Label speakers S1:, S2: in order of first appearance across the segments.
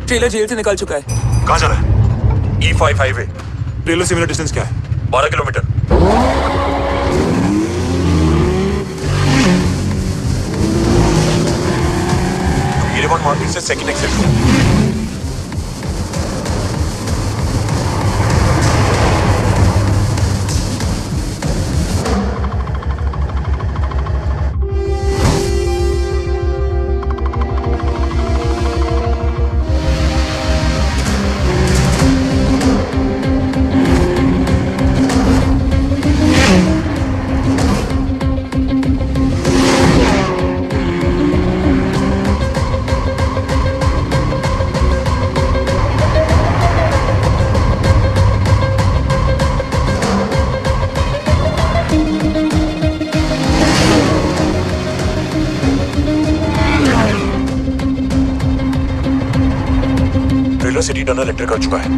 S1: Trailer jail से निकल चुका है।
S2: कहाँ जा रहा है? E5 highway.
S3: ट्रेलर से मेरा डिस्टेंस क्या है?
S2: 12 किलोमीटर। हीरेवन मार्केट से second exit. City tunnel enter कर चुका है।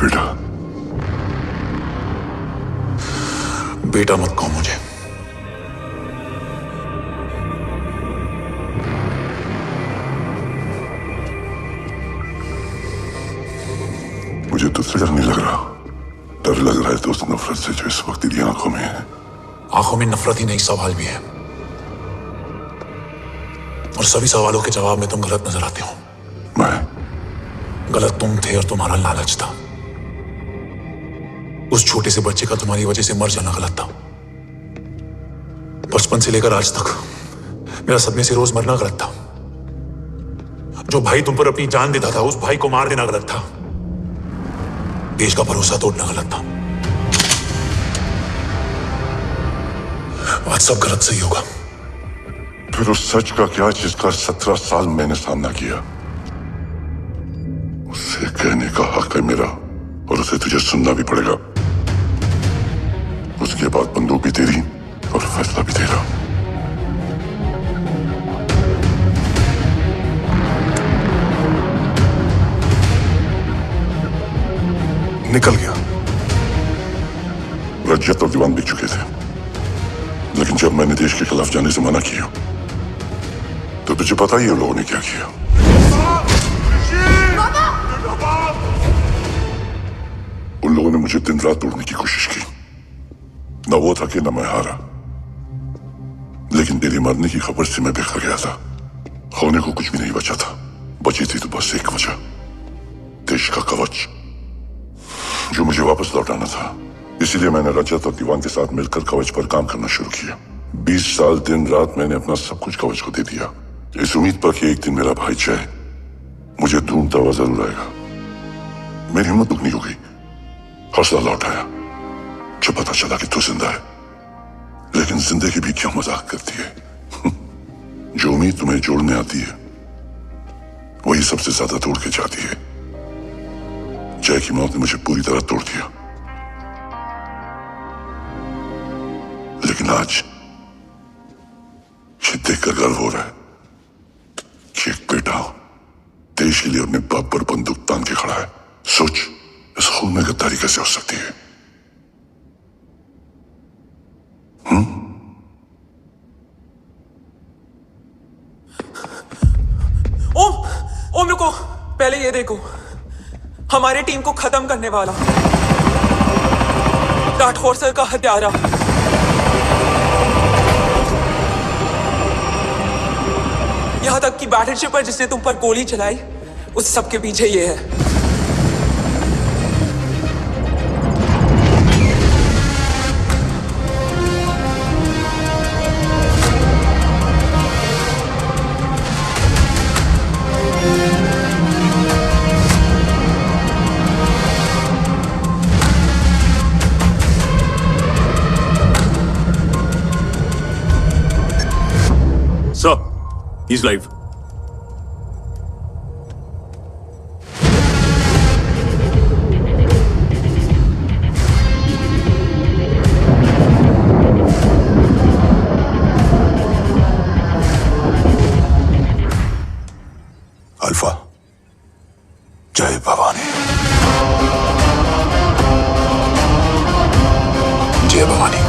S4: बेटा
S3: बेटा मत कहो मुझे।
S4: मुझे तुझसे डर नहीं लग रहा, डर लग रहा है तो उस नफरत से जो इस वक्त तेरी आंखों में है।
S3: आंखों में नफरत ही नहीं, सवाल भी है, और सभी सवालों के जवाब में तुम गलत नजर आते हो।
S4: मैं
S3: गलत तुम थे और तुम्हारा लालच था। उस छोटे से बच्चे का तुम्हारी वजह से मर जाना गलत था। बचपन से लेकर आज तक मेरा सदमे से रोज मरना गलत था। जो भाई तुम पर अपनी जान देता था उस भाई को मार देना गलत था। देश का भरोसा तोड़ना गलत था। आज सब गलत सही होगा।
S4: फिर उस सच का क्या जिसका 17 साल मैंने सामना किया? उससे कहने का हक है मेरा और उसे तुझे सुनना भी पड़ेगा। उसके बाद बंदूक भी तेरी और फैसला भी तेरा। निकल गया। रजत और दीवान बिक चुके थे, लेकिन जब मैंने देश के खिलाफ जाने से मना किया तो तुझे पता ही है लोगों ने क्या किया। उन लोगों ने मुझे दिन रात तोड़ने की कोशिश की, न वो था कि न मैं हारा, लेकिन तेरे मरने की खबर से मैं बिखर गया था। होने को कुछ भी नहीं बचा था, बची थी तो बस एक वजह, देश का कवच जो मुझे वापस लौटाना था। इसीलिए मैंने रजत और दीवान के साथ मिलकर कवच पर काम करना शुरू किया। 20 साल दिन रात मैंने अपना सब कुछ कवच को दे दिया, इस उम्मीद पर कि एक दिन मेरा भाई जय मुझे ढूंढता हुआ जरूर आएगा। मेरी हिम्मत दुगनी हो गई, हौसला लौट आया जब पता चला कि तू जिंदा है। लेकिन जिंदगी भी क्यों मजाक करती है। जो उम्मीद तुम्हें जोड़ने आती है वही सबसे ज्यादा तोड़ के जाती है। जय की मौत ने मुझे पूरी तरह तोड़ दिया, लेकिन आज ये देखकर गर्व हो रहा है कि एक बेटा देश के लिए अपने बाप पर बंदूक तान के खड़ा है। सोच, इस खून में गद्दारी कैसे हो सकती है?
S1: ओम रुको, पहले ये देखो, हमारी टीम को खत्म करने वाला राठौर सर का हत्यारा। यहां तक कि बैटलशिप पर जिसने तुम पर गोली चलाई, उस सब के पीछे ये है।
S5: Sir, he's live.
S4: अल्फा, जय भवानी।
S3: जय Bhavani.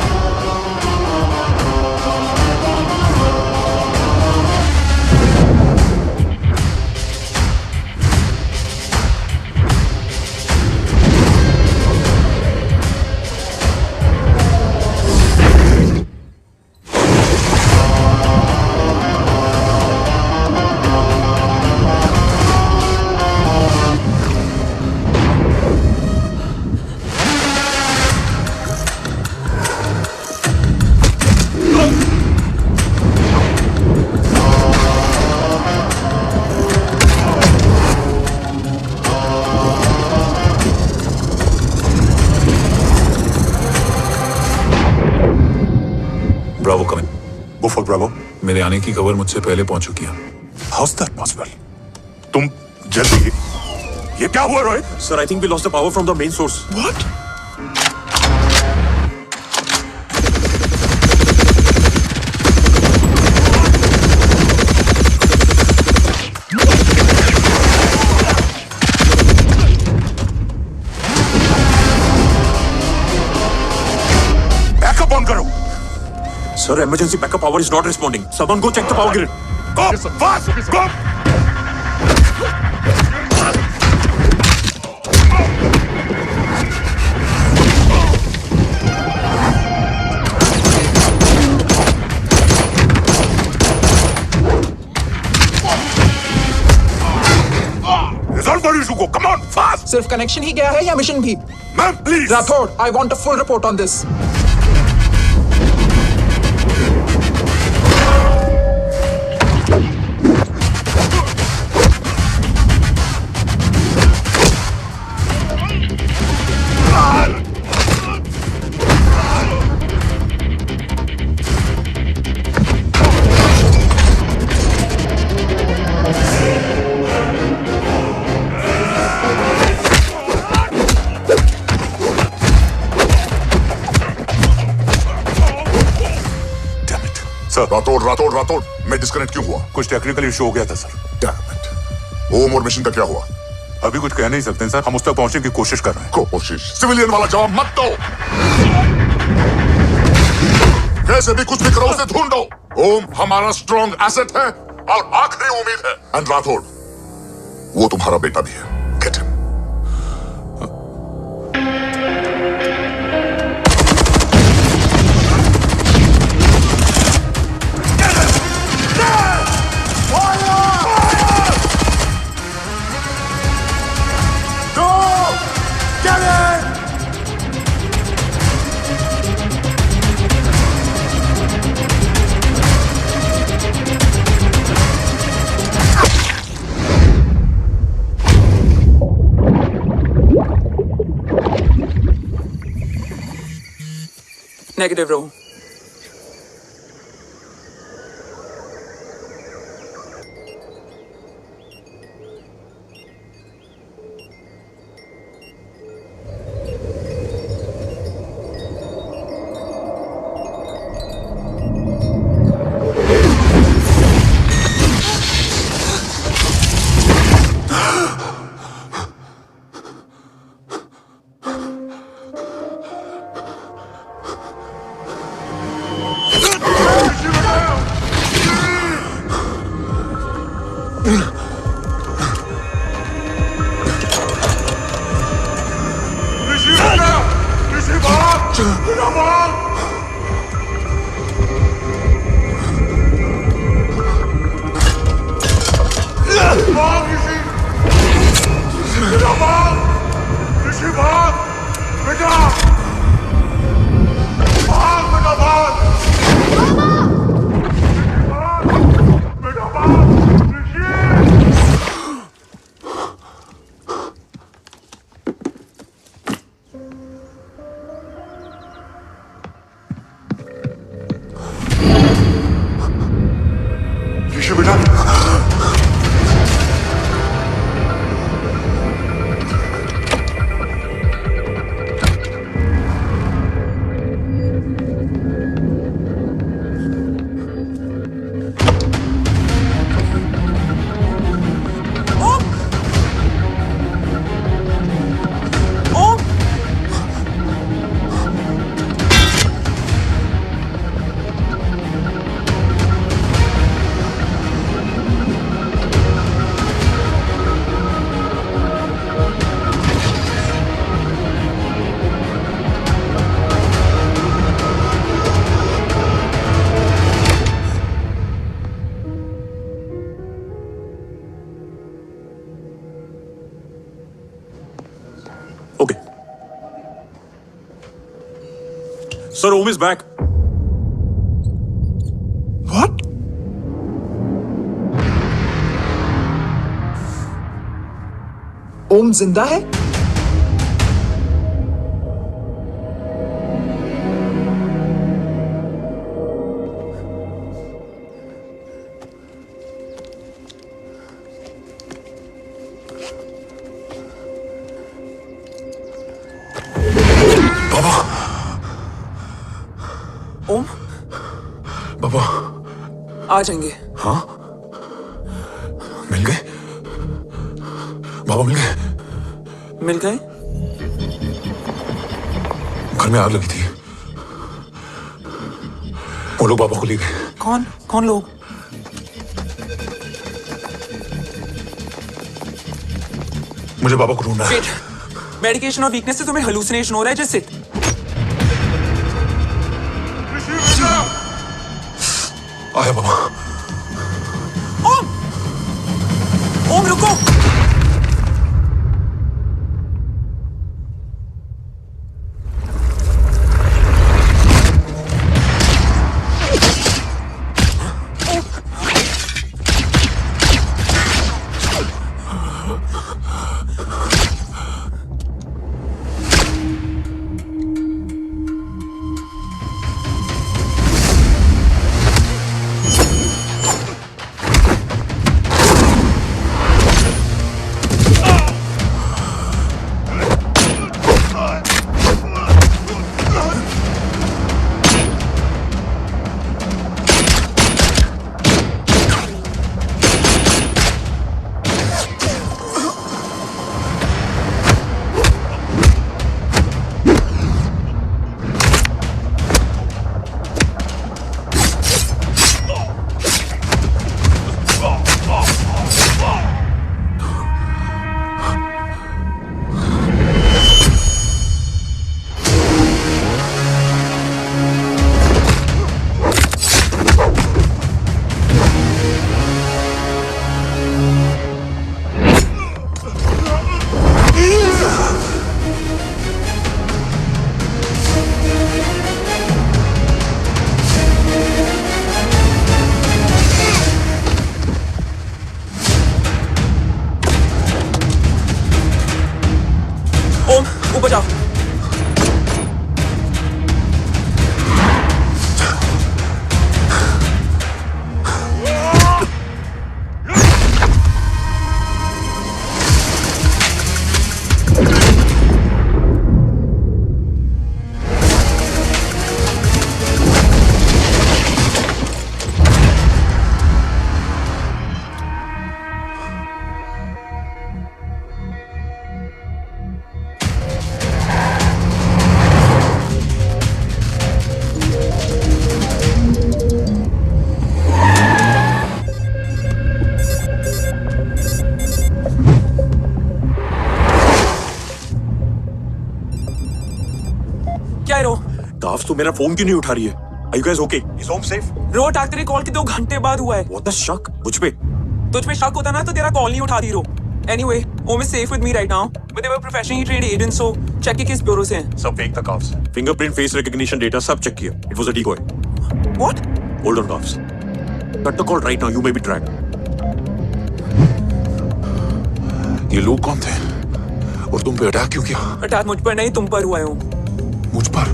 S3: Bravo coming.
S4: Go for Bravo.
S3: मेरे आने की खबर मुझसे पहले पहुंच चुकी है।
S4: How's that possible? तुम जल्दी, ये क्या हुआ Rohit?
S5: Sir, I think we lost the power from the main source.
S4: What? Backup on करो।
S5: Sir, emergency backup power is not responding. Someone go check the power grid.
S4: Go fast, go. Resolve the issue, go. Come on, fast.
S1: सिर्फ connection ही गया है या mission भी?
S4: Ma'am, please.
S1: Rathore, I want a full report on this.
S4: Sir, Rathore मैं disconnect क्यों हुआ?
S6: कुछ टेक्निकल इशू हो गया था सर।
S4: Damn it. ओम और मिशन का क्या हुआ?
S6: अभी कुछ कह नहीं सकते सर, हम उस तक पहुंचने की कोशिश कर रहे हैं।
S4: कोशिश सिविलियन वाला जवाब मत दो। कैसे भी कुछ भी करो उसे ढूंढो। ओम हमारा स्ट्रॉन्ग एसेट है और आखिरी उम्मीद है। एंड राठौड़, वो तुम्हारा बेटा भी है। Get him.
S1: नेगेटिव रहो।
S4: ऋषि बेटा,
S5: Okay. Sir, Om is back.
S3: What?
S1: ओम जिंदा है? ओम
S3: बाबा
S1: आ जाएंगे।
S3: हाँ, मिल गए बाबा, मिल गए।
S1: मिल गए?
S3: घर में आग लगी थी, वो लोग बाबा को ले गए।
S1: कौन कौन लोग?
S3: मुझे बाबा को ढूंढना है।
S1: वेट, मेडिकेशन और वीकनेस से तुम्हें हेलुसिनेशन हो रहा है। Just sit.
S3: आया बाबा।
S1: ओम ओम रुको।
S5: मेरा फोन क्यों नहीं उठा रही है? Are you guys okay? Is home safe?
S1: रो अटैक तेरे कॉल के 2 घंटे बाद हुआ है।
S5: What the shock? मुझ पे?
S1: तुझ पे शक होता ना तो तेरा कॉल नहीं उठाती रो। Anyway, Om is safe with me right now, but they were professionally trained agents, so check के किस ब्यूरो से हैं।
S2: सब फेक था carbs.
S5: Fingerprint, face recognition data सब check किया. It was a decoy.
S1: What?
S5: Hold on, Kafs. Cut the call right now. You may be tracked.
S3: ये लोग कौन थे और तुम पे अटैक क्यों किया?
S1: अटैक मुझ पर नहीं तुम पर हुआ है ओम।
S3: मुझ पर?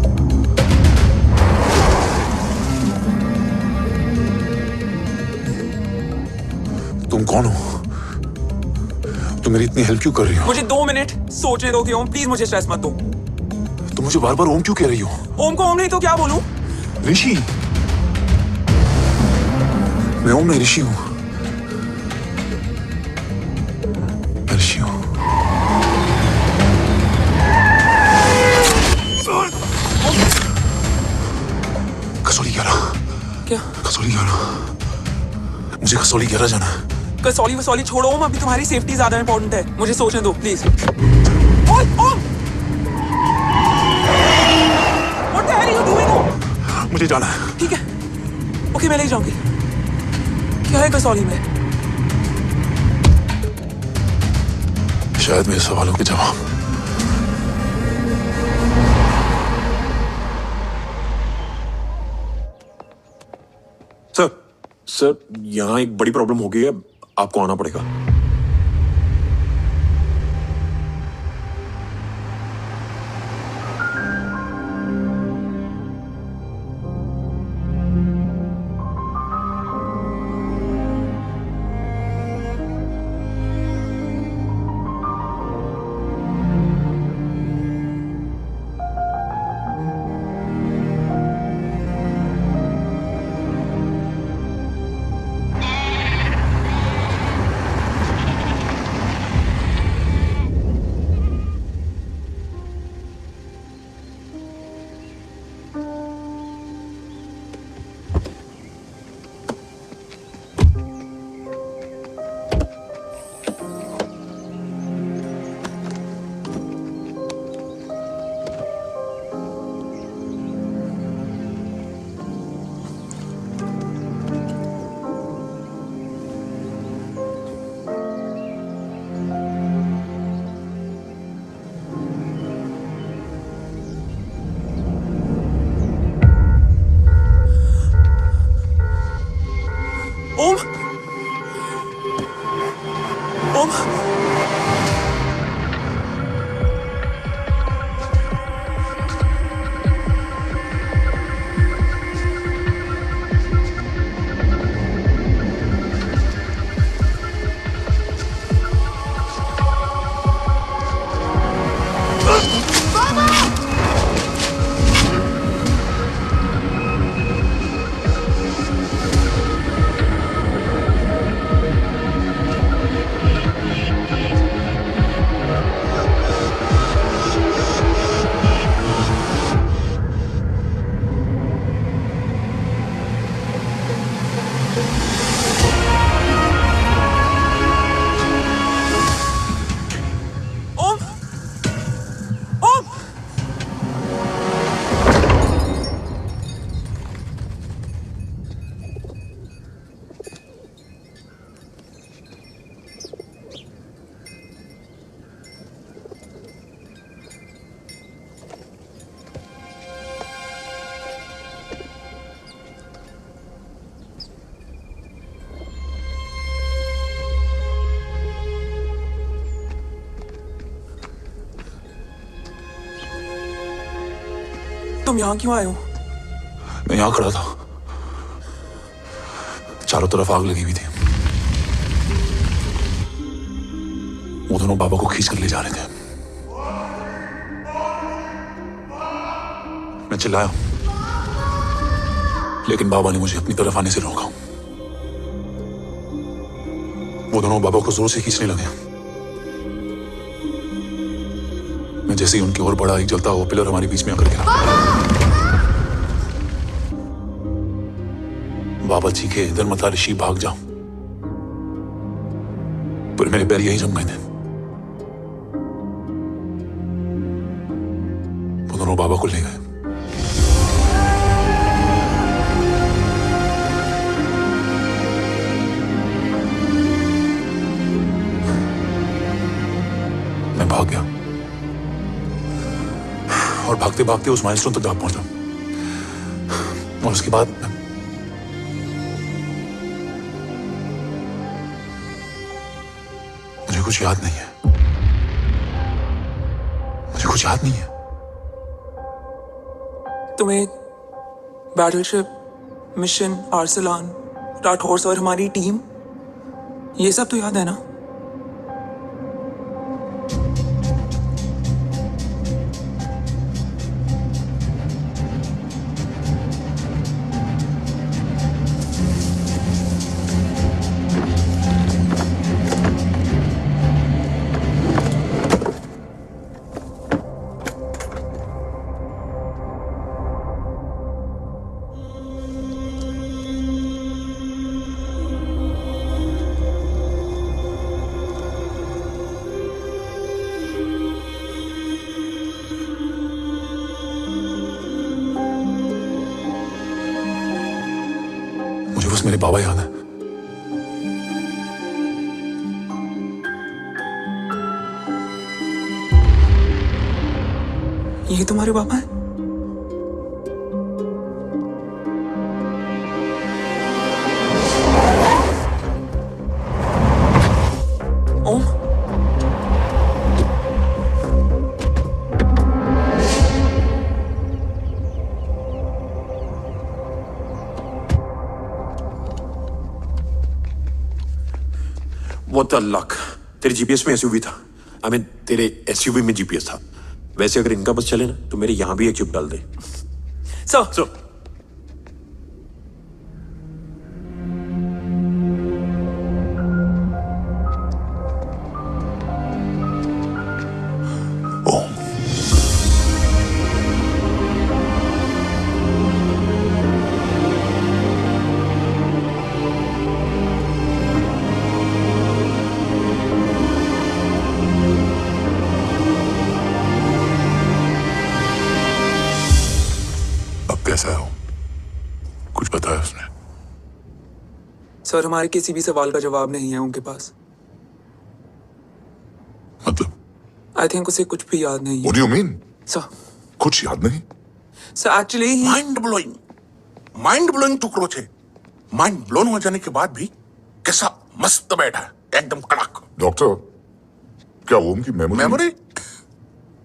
S3: तुम कौन हो? तुम मेरी इतनी हेल्प क्यों कर रही हो?
S1: मुझे 2 मिनट सोचने दो कि ओम प्लीज मुझे स्ट्रेस मत दो।
S3: तुम मुझे बार बार ओम क्यों कह रही हो?
S1: ओम को ओम नहीं तो क्या बोलूं?
S3: ऋषि, मैं ओम नहीं ऋषि हूं। मैं ऋषि हूं। कसौली 11।
S1: क्या?
S3: कसौली 11। मुझे कसौली 11 जाना है।
S1: कसौली वसौली छोड़ो ओम, अभी तुम्हारी सेफ्टी ज्यादा इंपॉर्टेंट है। मुझे सोचने दो please. Om Om! What the hell are you doing, Om?
S3: मुझे जाना है।
S1: ठीक है, ओके मैं ले जाऊंगी। क्या है कसौली में?
S3: शायद मेरे सवालों के जवाब।
S5: सर, यहाँ एक बड़ी प्रॉब्लम हो गई है. आपको आना पड़ेगा.
S1: ओम ओम तुम यहाँ क्यों आए हो?
S3: मैं यहाँ खड़ा था, चारों तरफ आग लगी हुई थी। वो दोनों बाबा को खींच कर ले जा रहे थे। मैं चिल्लाया, लेकिन बाबा ने मुझे अपनी तरफ आने से रोका। वो दोनों बाबा को जोर से खींचने लगे। मैं जैसे ही उनकी ओर बढ़ा, एक जलता हुआ पिलर हमारे बीच में आकर गिरा। बाबा चीखे, इधर मत आ ऋषि, भाग जाओ। पर मेरे पैर यही जम गए थे। वो दोनों बाबा को ले गए। भागते भागते उस माइलस्टोन तक जा पहुंचा और उसके बाद मुझे कुछ याद नहीं है। मुझे कुछ याद नहीं है।
S1: तुम्हें battleship, mission, Arsalan, dark horse और हमारी टीम, ये सब तो याद है ना?
S3: मुझे बस मेरे बाबा याद है।
S1: ये तुम्हारे पापा हैं? ओम,
S5: What the luck? तेरे जीपीएस में एसयूवी था। आई मीन तेरे एसयूवी में जीपीएस था। वैसे अगर इनका बस चले ना तो मेरे यहां भी एक चिप डाल दे।
S1: सर,
S3: ओम, अब कैसा है? कुछ बताया उसने?
S1: सर हमारे किसी भी सवाल का जवाब नहीं है उनके पास।
S4: मतलब
S1: आई थिंक उसे कुछ भी याद नहीं है।
S4: What do you mean?
S1: Sir,
S4: कुछ याद नहीं?
S1: सर एक्चुअली
S7: माइंड ब्लोइंग टुकड़ों थे। माइंड ब्लोन हो जाने के बाद भी कैसा मस्त बैठा है, एकदम कड़क।
S4: डॉक्टर, क्या ओम की
S7: मेमोरी,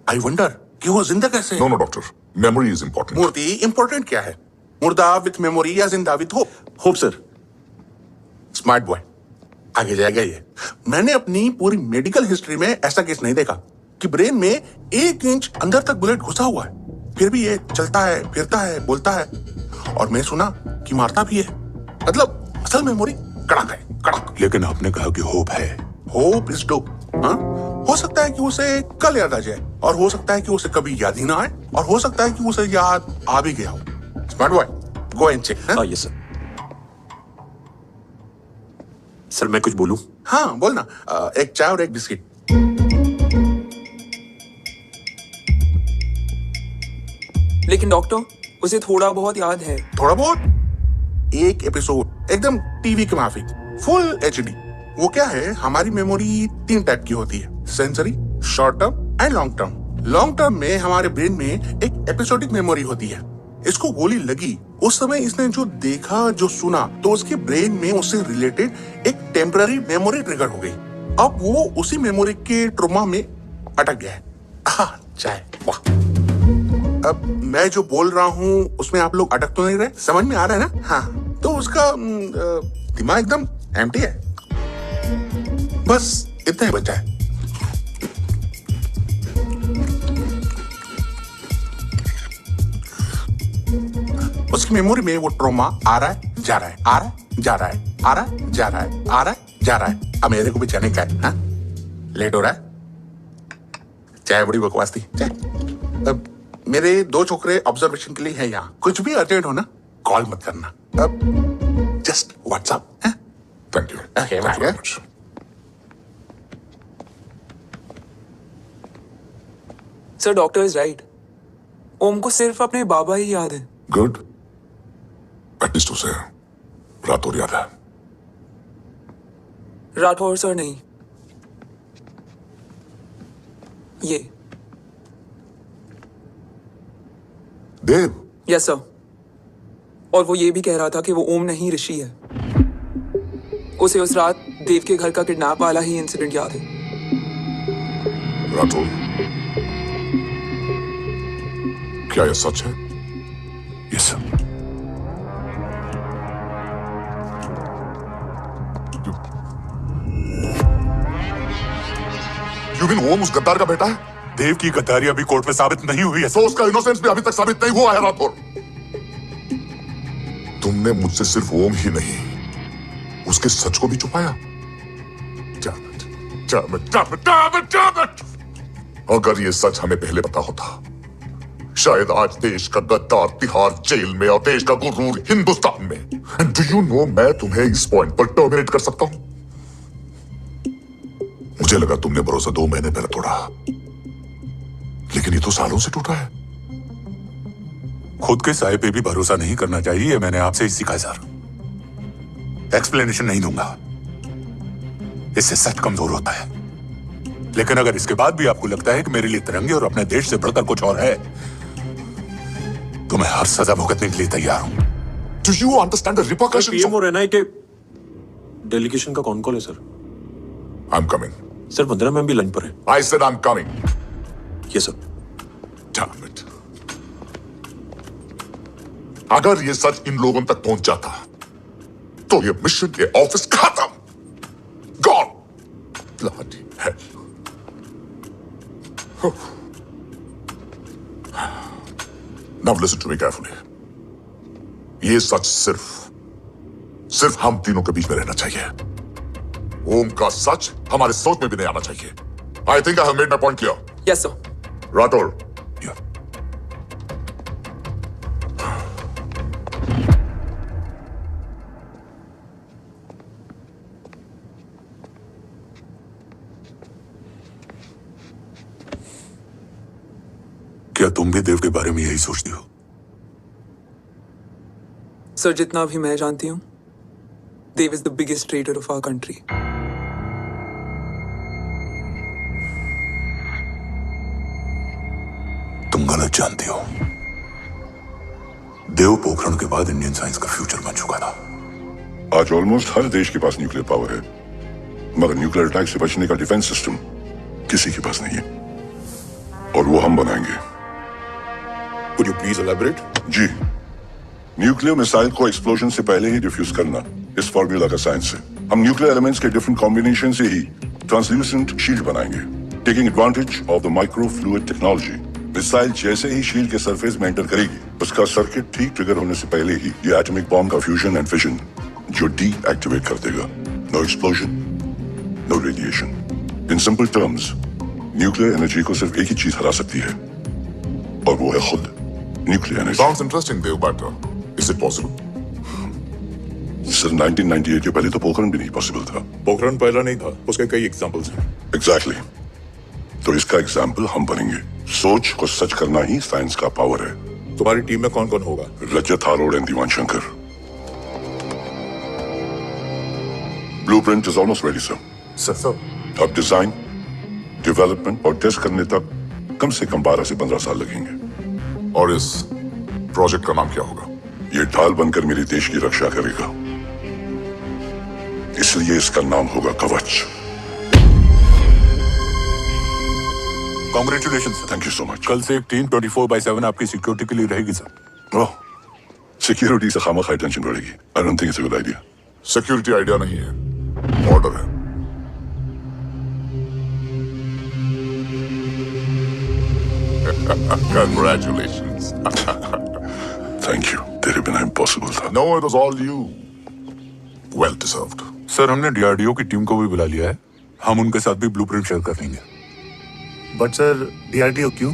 S7: आई वंडर कि वो जिंदा कैसे है?
S4: No doctor, memory is important.
S7: मूर्ति इंपॉर्टेंट क्या है? मुर्दा विथ मेमोरी या जिंदा with hope?
S5: Hope sir.
S7: Smart boy, आगे जाएगा ये। मैंने अपनी पूरी मेडिकल हिस्ट्री में ऐसा केस नहीं देखा कि ब्रेन में 1 इंच अंदर तक बुलेट घुसा हुआ है, फिर भी ये चलता है, फिरता है, बोलता है, और मैं सुना कि मारता भी है। मतलब असल मेमोरी कड़क है, कड़क।
S6: लेकिन आपने कहा कि होप है।
S7: Hope is do. हो सकता है कि उसे कल याद आ जाए, और हो सकता है कि उसे कभी याद ही ना आए, और हो सकता है कि उसे याद आ भी गया हो। Smart boy, go and check.
S5: Yes sir. Sir मैं कुछ बोलूं?
S7: हाँ बोलना। एक चाय और एक बिस्किट।
S1: लेकिन डॉक्टर, उसे थोड़ा बहुत याद है।
S7: थोड़ा बहुत? एक एपिसोड एकदम टीवी के माफिक, फुल एचडी। वो क्या है, हमारी मेमोरी 3 टाइप की होती है, sensory, short term and long term. Long term में हमारे ब्रेन में एक एपिसोडिक मेमोरी होती है। इसको गोली लगी उस समय इसने जो देखा, जो सुना, तो उसके ब्रेन में उससे रिलेटेड एक टेम्पररी मेमोरी ट्रिगर हो गई। अब वो उसी मेमोरी के ट्रोमा में अटक गया है। चाय, वाह। अब मैं जो बोल रहा हूँ उसमें आप लोग अटक तो नहीं रहे? समझ में आ रहा है ना? हाँ, तो उसका दिमाग एकदम एम्प्टी है। बस इतना ही बचा है। उसकी मेमोरी में वो ट्रॉमा आ रहा है, जा रहा है, आ रहा है, जा रहा है, आ रहा है, जा रहा है, आ रहा है, जा रहा है। अब मेरे को भी जाने का है। हाँ? लेट हो रहा है। चाय बड़ी बकवास थी। चाय। अब मेरे 2 छोकरे ऑब्जर्वेशन के लिए हैं यहाँ। कुछ भी अर्जेंट हो ना, कॉल मत करना। अब just WhatsApp.
S4: Thank you.
S7: Okay, bye, yeah.
S4: Much.
S1: Sir doctor is right. Om को सिर्फ अपने बाबा ही याद है।
S4: गुड, एटलीस्ट उसे रात और याद है।
S1: राठौर सर नहीं, ये
S8: देव,
S1: यस सर। और वो ये भी कह रहा था कि वो ओम नहीं ऋषि है। उसे उस रात देव के घर का किडनैप वाला ही इंसिडेंट याद है।
S8: राठौर, क्या यह सच है?
S3: Yes sir.
S8: यू मीन ओम उस गद्दार का बेटा है?
S6: देव की गद्दारी अभी कोर्ट में साबित नहीं हुई है
S8: तो उसका इनोसेंस भी अभी तक साबित नहीं हुआ है राठौर। तुमने मुझसे सिर्फ ओम ही नहीं, उसके सच को भी छुपाया। Damn it! अगर ये सच हमें पहले पता होता, शायद आज देश का गद्दार तिहाड़ जेल में और देश का गुरूर हिंदुस्तान में। एंड डू यू नो, मैं तुम्हें इस पॉइंट पर टर्मिनेट कर सकता हूं। मुझे लगा तुमने भरोसा 2 महीने पहले तोड़ा, लेकिन ये तो सालों से टूटा है।
S6: खुद के साय पे भी भरोसा नहीं करना चाहिए, मैंने आपसे ही सीखा सर। एक्सप्लेनेशन नहीं दूंगा, इससे सच कमजोर होता है। लेकिन अगर इसके बाद भी आपको लगता है कि मेरे लिए तिरंगे और अपने देश से बढ़कर कुछ और है, तो मैं हर सजा भुगतने के लिए तैयार हूं।
S8: Do you understand the repercussions?
S5: PM और एनआई के डेलीगेशन का कौन कॉल है sir?
S8: I'm coming.
S5: Sir 15 ma'am भी लंच पर है।
S8: I said I'm coming.
S5: Yes sir.
S8: Damn it. अगर ये सच इन लोगों तक पहुंच जाता, तो ये मिशन, ये ऑफिस खत्म। Gone. Bloody hell. Now listen to me carefully. ये सच सिर्फ हम तीनों के बीच में रहना चाहिए। ओम का सच हमारे सोच में भी नहीं आना चाहिए। I think I have made my point clear.
S1: Yes sir.
S8: Rathore,
S3: Yeah.
S6: क्या तुम भी देव के बारे में यही सोचती हो?
S1: सर जितना भी मैं जानती हूँ, Dev is the biggest trader of our country.
S6: तुम गलत जानती हो। देव पोखरण के बाद इंडियन साइंस का फ्यूचर बन चुका था।
S4: आज ऑलमोस्ट हर देश के पास न्यूक्लियर पावर है, मगर न्यूक्लियर अटैक से बचने का डिफेंस सिस्टम किसी के पास नहीं है, और वो हम बनाएंगे।
S8: could you please elaborate?
S4: जी, न्यूक्लियर मिसाइल को एक्सप्लोजन से पहले ही डिफ्यूज करना इस फॉर्मूला का साइंस है। हम न्यूक्लियर एलिमेंट्स के डिफरेंट कॉम्बिनेशन से ही ट्रांसल्यूसेंट शील्ड बनाएंगे, taking advantage of the micro fluid technology. Missile जैसे ही शील्ड के सरफेस में एंटर करेगी, उसका सर्किट ठीक ट्रिगर होने से पहले ही ये एटॉमिक बॉम्ब का फ्यूजन एंड फिशन जो डीएक्टिवेट कर देगा। No explosion, no radiation. In simple terms, nuclear energy को सिर्फ एक ही चीज हरा सकती है, और वो है खुद nuclear energy.
S8: Sounds interesting, Dev, but is it possible?
S4: Sir 1998 के पहले तो पोखरण भी नहीं पॉसिबल था।
S8: पोखरण पहला नहीं था, उसके कई एग्जांपल्स हैं।
S4: एग्जैक्टली। तो इसका एग्जाम्पल हम बनेंगे। सोच को सच करना ही साइंस का पावर है।
S8: तुम्हारी टीम में कौन कौन होगा?
S4: रजत हारोड and Diwan Shankar. Blueprint is almost ready sir.
S8: Sir,
S4: अब डिजाइन, डेवलपमेंट और टेस्ट करने तक कम से कम 12 से 15 साल लगेंगे।
S8: और इस प्रोजेक्ट का नाम क्या होगा?
S4: ये ढाल बनकर मेरे देश की रक्षा करेगा, इसलिए इसका नाम होगा कवच।
S6: Congratulation sir.
S4: Thank you so much.
S6: कल से एक टीम 24/7 आपकी सिक्योरिटी के लिए रहेगी सर।
S4: ओह, सिक्योरिटी से खामखा टेंशन बढ़ेगी। I don't think it's a good idea.
S8: Security idea नहीं है, ऑर्डर है। Congratulations.
S4: थैंक यू, तेरे बिना इम्पॉसिबल था।
S8: No, it was all you. Well deserved.
S6: Sir हमने डीआरडीओ की टीम को भी बुला लिया है, हम उनके साथ भी ब्लूप्रिंट शेयर कर देंगे।
S9: बट सर डीआरडीओ क्यों?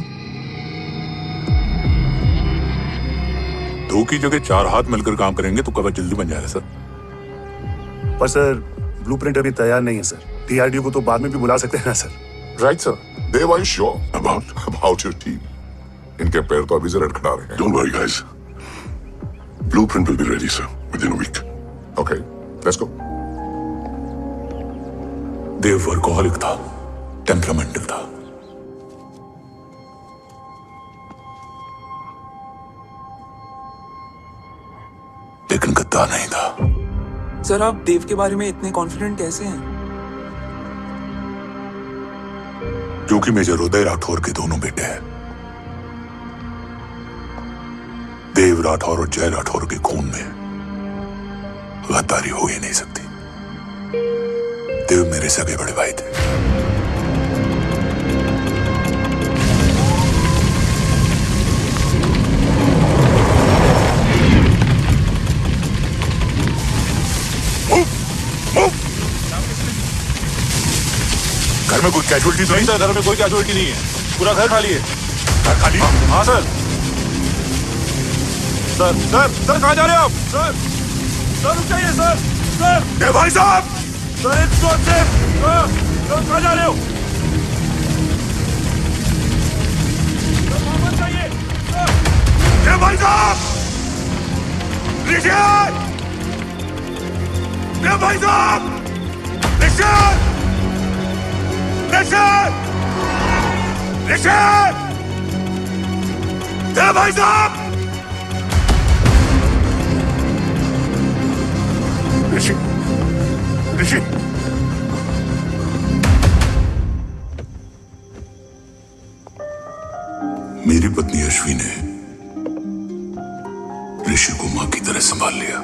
S6: 2 की जगह 4 हाथ मिलकर काम करेंगे तो कवच जल्दी बन जाएगा सर।
S9: पर सर ब्लूप्रिंट अभी तैयार नहीं है सर। डीआरडीओ को तो बाद में भी बुला सकते हैं ना sir.
S8: Right, sir. Dev, are you sure about your team? इनके पैर तो अभी से लटखड़ा रहे हैं।
S4: Don't worry, guys. Blueprint will be ready, sir, within a week.
S8: Okay, let's go.
S6: Dev workaholic था, टेम्परामेंटल था। लेकिन गद्दार नहीं था।
S1: सर आप देव के बारे में इतने कॉन्फिडेंट कैसे हैं?
S6: क्योंकि मेजर उदय राठौर के दोनों बेटे हैं। देव राठौर और जय राठौर के खून में गद्दारी हो ही नहीं सकती। देव मेरे सगे बड़े भाई थे। घर में कोई कैजुअलिटी तो नहीं?
S3: सर घर में कोई कैजुअलिटी नहीं है, पूरा घर खाली है।
S6: घर खाली?
S3: हाँ सर। सर सर सर कहाँ जा रहे हो आप? सर सर रुक जाइए सर। सर
S6: ए भाई साहब!
S3: Sir it's not safe. Sir कहाँ जा रहे हो? सर वापस जाइए।
S6: ए भाई साहब! ऋषि! ए भाई साहब! ऋषि! ऋषि! ऋषि! ए भाई साहब! ऋषि! ऋषि! मेरी पत्नी अश्वी ने ऋषि को मां की तरह संभाल लिया।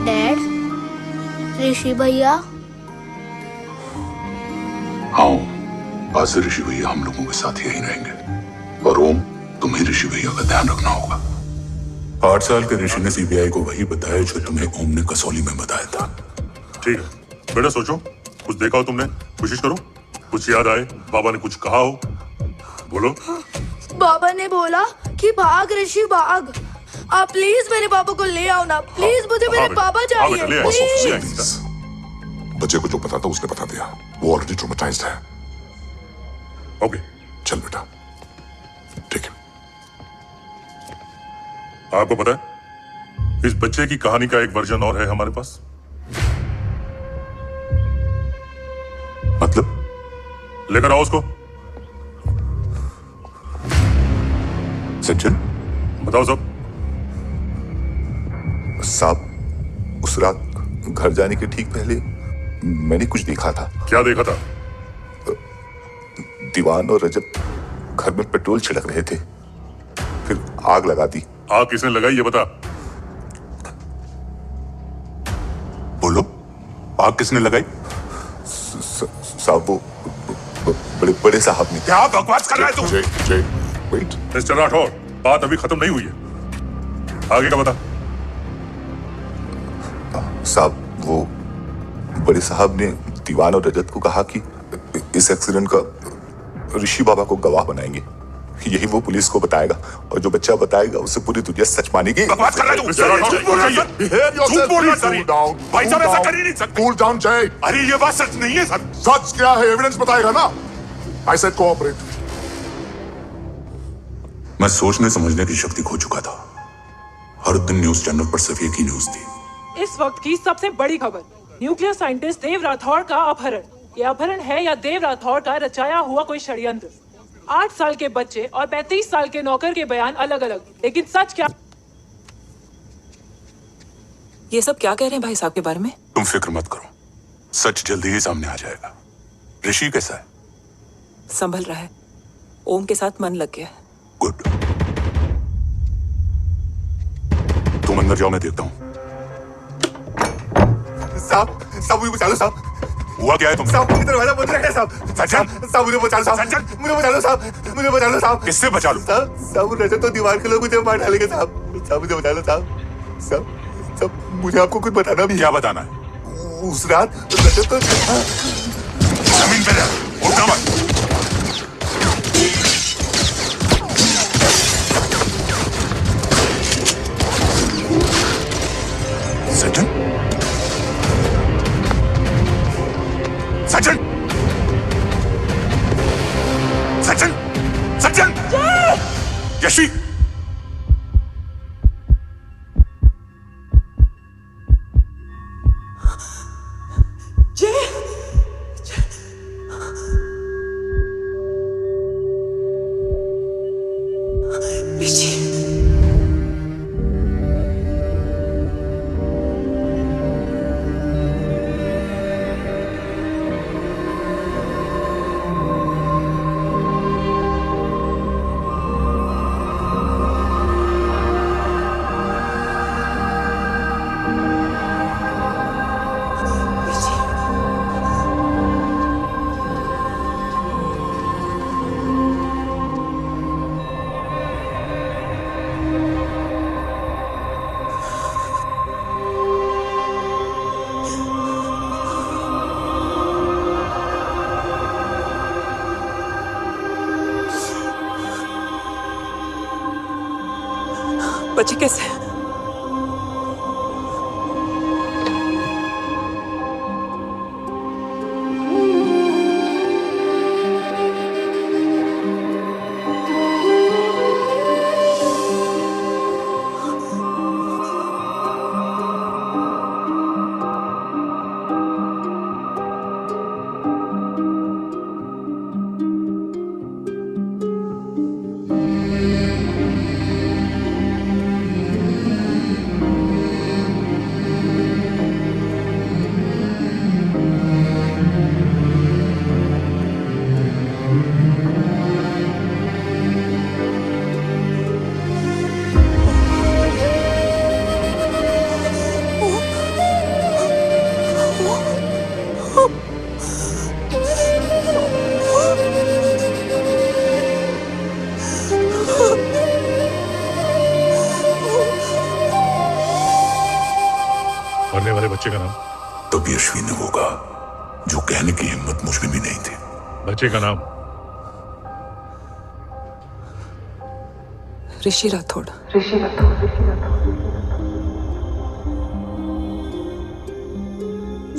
S10: डैड, ऋषि भैया।
S6: हाँ, आज से ऋषि भैया हम लोगों के साथ यहीं रहेंगे। और ओम, तुम्हें ऋषि भैया का ध्यान रखना होगा। 8 साल के ऋषि ने सीबीआई को वही बताया जो तुम्हें ओम ने कसौली में बताया था।
S8: ठीक है बेटा, सोचो, कुछ देखा हो तुमने, कोशिश करो, कुछ याद आए, बाबा ने कुछ कहा हो, बोलो।
S10: बाबा ने बोला कि भाग ऋषि भाग। आप प्लीज मेरे पापा को ले आओ ना, प्लीज। मुझे मेरे पापा चाहिए, प्लीज।
S8: बच्चे को जो पता था उसने बता दिया, वो ऑलरेडी ट्रॉमेटाइज्ड है। ओके चल बेटा, ठीक है। आपको पता है इस बच्चे की कहानी का एक वर्जन और है हमारे पास।
S6: मतलब?
S8: लेकर आओ उसको।
S6: सज्जन,
S8: बताओ सब।
S11: साहब, उस रात घर जाने के ठीक पहले मैंने कुछ देखा था।
S8: क्या देखा था?
S11: दीवान और रजत घर में पेट्रोल छिड़क रहे थे, फिर आग लगा दी।
S8: आग किसने लगाई ये बता।
S6: बोलो, आग किसने लगाई?
S11: साहब, वो बड़े बड़े साहब ने।
S6: क्या बकवास कर रहा है तू?
S8: जय वेट मिस्टर राठौर, बात अभी खत्म नहीं हुई है, आगे का बता।
S11: साहब, वो बड़े साहब ने दीवान और रजत को कहा कि इस एक्सीडेंट का ऋषि बाबा को गवाह बनाएंगे। यही वो पुलिस को बताएगा, और जो बच्चा बताएगा उसे पूरी दुनिया सच मानेगी।
S6: बकवास कर रहा है तू? झूठ बोल रहा है। भाई साहब ऐसा कर ही नहीं सकते।
S8: कूल डाउन जय।
S6: अरे ये बात सच नहीं है सर।
S8: सच क्या है, एविडेंस बताएगा ना। I said cooperate.
S6: मैं सोचने समझने की शक्ति खो चुका था। हर दिन न्यूज चैनल पर सिर्फ एक ही न्यूज थी।
S12: इस वक्त की सबसे बड़ी खबर, न्यूक्लियर साइंटिस्ट देव राठौर का अपहरण। ये अपहरण है या देव राठौर का रचाया हुआ कोई षड्यंत्र। 8 साल के बच्चे और 35 साल के नौकर के बयान अलग अलग, लेकिन सच क्या?
S13: ये सब क्या कह रहे हैं भाई साहब के बारे में?
S6: तुम फिक्र मत करो, सच जल्दी ही सामने आ जाएगा। ऋषि कैसा है?
S13: संभल रहा है, ओम के साथ मन लग गया है।
S6: गुड। तुम अंदर जाओ, मैं देखता हूँ।
S11: साहब मुझे बचा लो साहब।
S6: हुआ क्या है तुम?
S11: साहब दरवाजा बंद रखा है साहब। साहब मुझे बचा लो साहब। मुझे बचा लो साहब, मुझे बचा लो साहब।
S6: किससे बचा लो?
S11: साहब रजत तो दीवार के लोग मुझे मार डालेंगे साहब। साहब मुझे बचा लो साहब। साहब मुझे आपको कुछ बताना भी है।
S6: क्या बताना है?
S11: उस रात रजत तो
S6: जमीन पे रह, उठना मत। सज्जन, सज्जन, सज्जन, सज्जन, यशी,
S12: जय
S13: बच्चे कैसे हैं?
S3: मरने वाले बच्चे का नाम?
S6: तब यशवी ने होगा जो कहने की हिम्मत मुझ में भी नहीं थी।
S3: बच्चे का नाम?
S13: ऋषि राठौड़।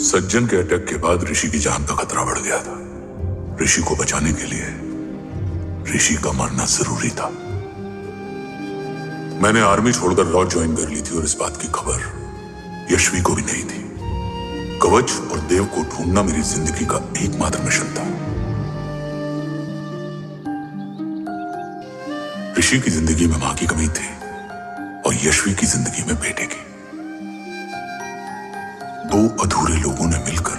S6: सज्जन के अटैक के बाद ऋषि की जान का खतरा बढ़ गया था। ऋषि को बचाने के लिए ऋषि का मरना जरूरी था। मैंने आर्मी छोड़कर लॉ ज्वाइन कर ली थी और इस बात की खबर यशवी को भी नहीं थी। कवच और देव को ढूंढना मेरी जिंदगी का एकमात्र मिशन था। ऋषि की जिंदगी में मां की कमी थी और यशवी की जिंदगी में बेटे की। दो अधूरे लोगों ने मिलकर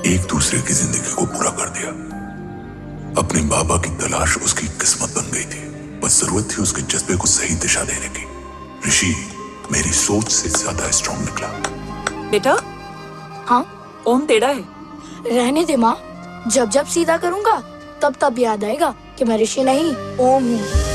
S6: एक दूसरे की जिंदगी को पूरा कर दिया। अपने बाबा की तलाश उसकी किस्मत बन गई थी, बस जरूरत थी उसके जज्बे को सही दिशा देने की। ऋषि मेरी सोच से ज्यादा स्ट्रॉन्ग निकला।
S13: बेटा,
S10: हाँ
S13: ओम टेढ़ा है।
S10: रहने दे माँ, जब जब सीधा करूंगा तब तब याद आएगा कि मैं ऋषि नहीं ओम हूँ।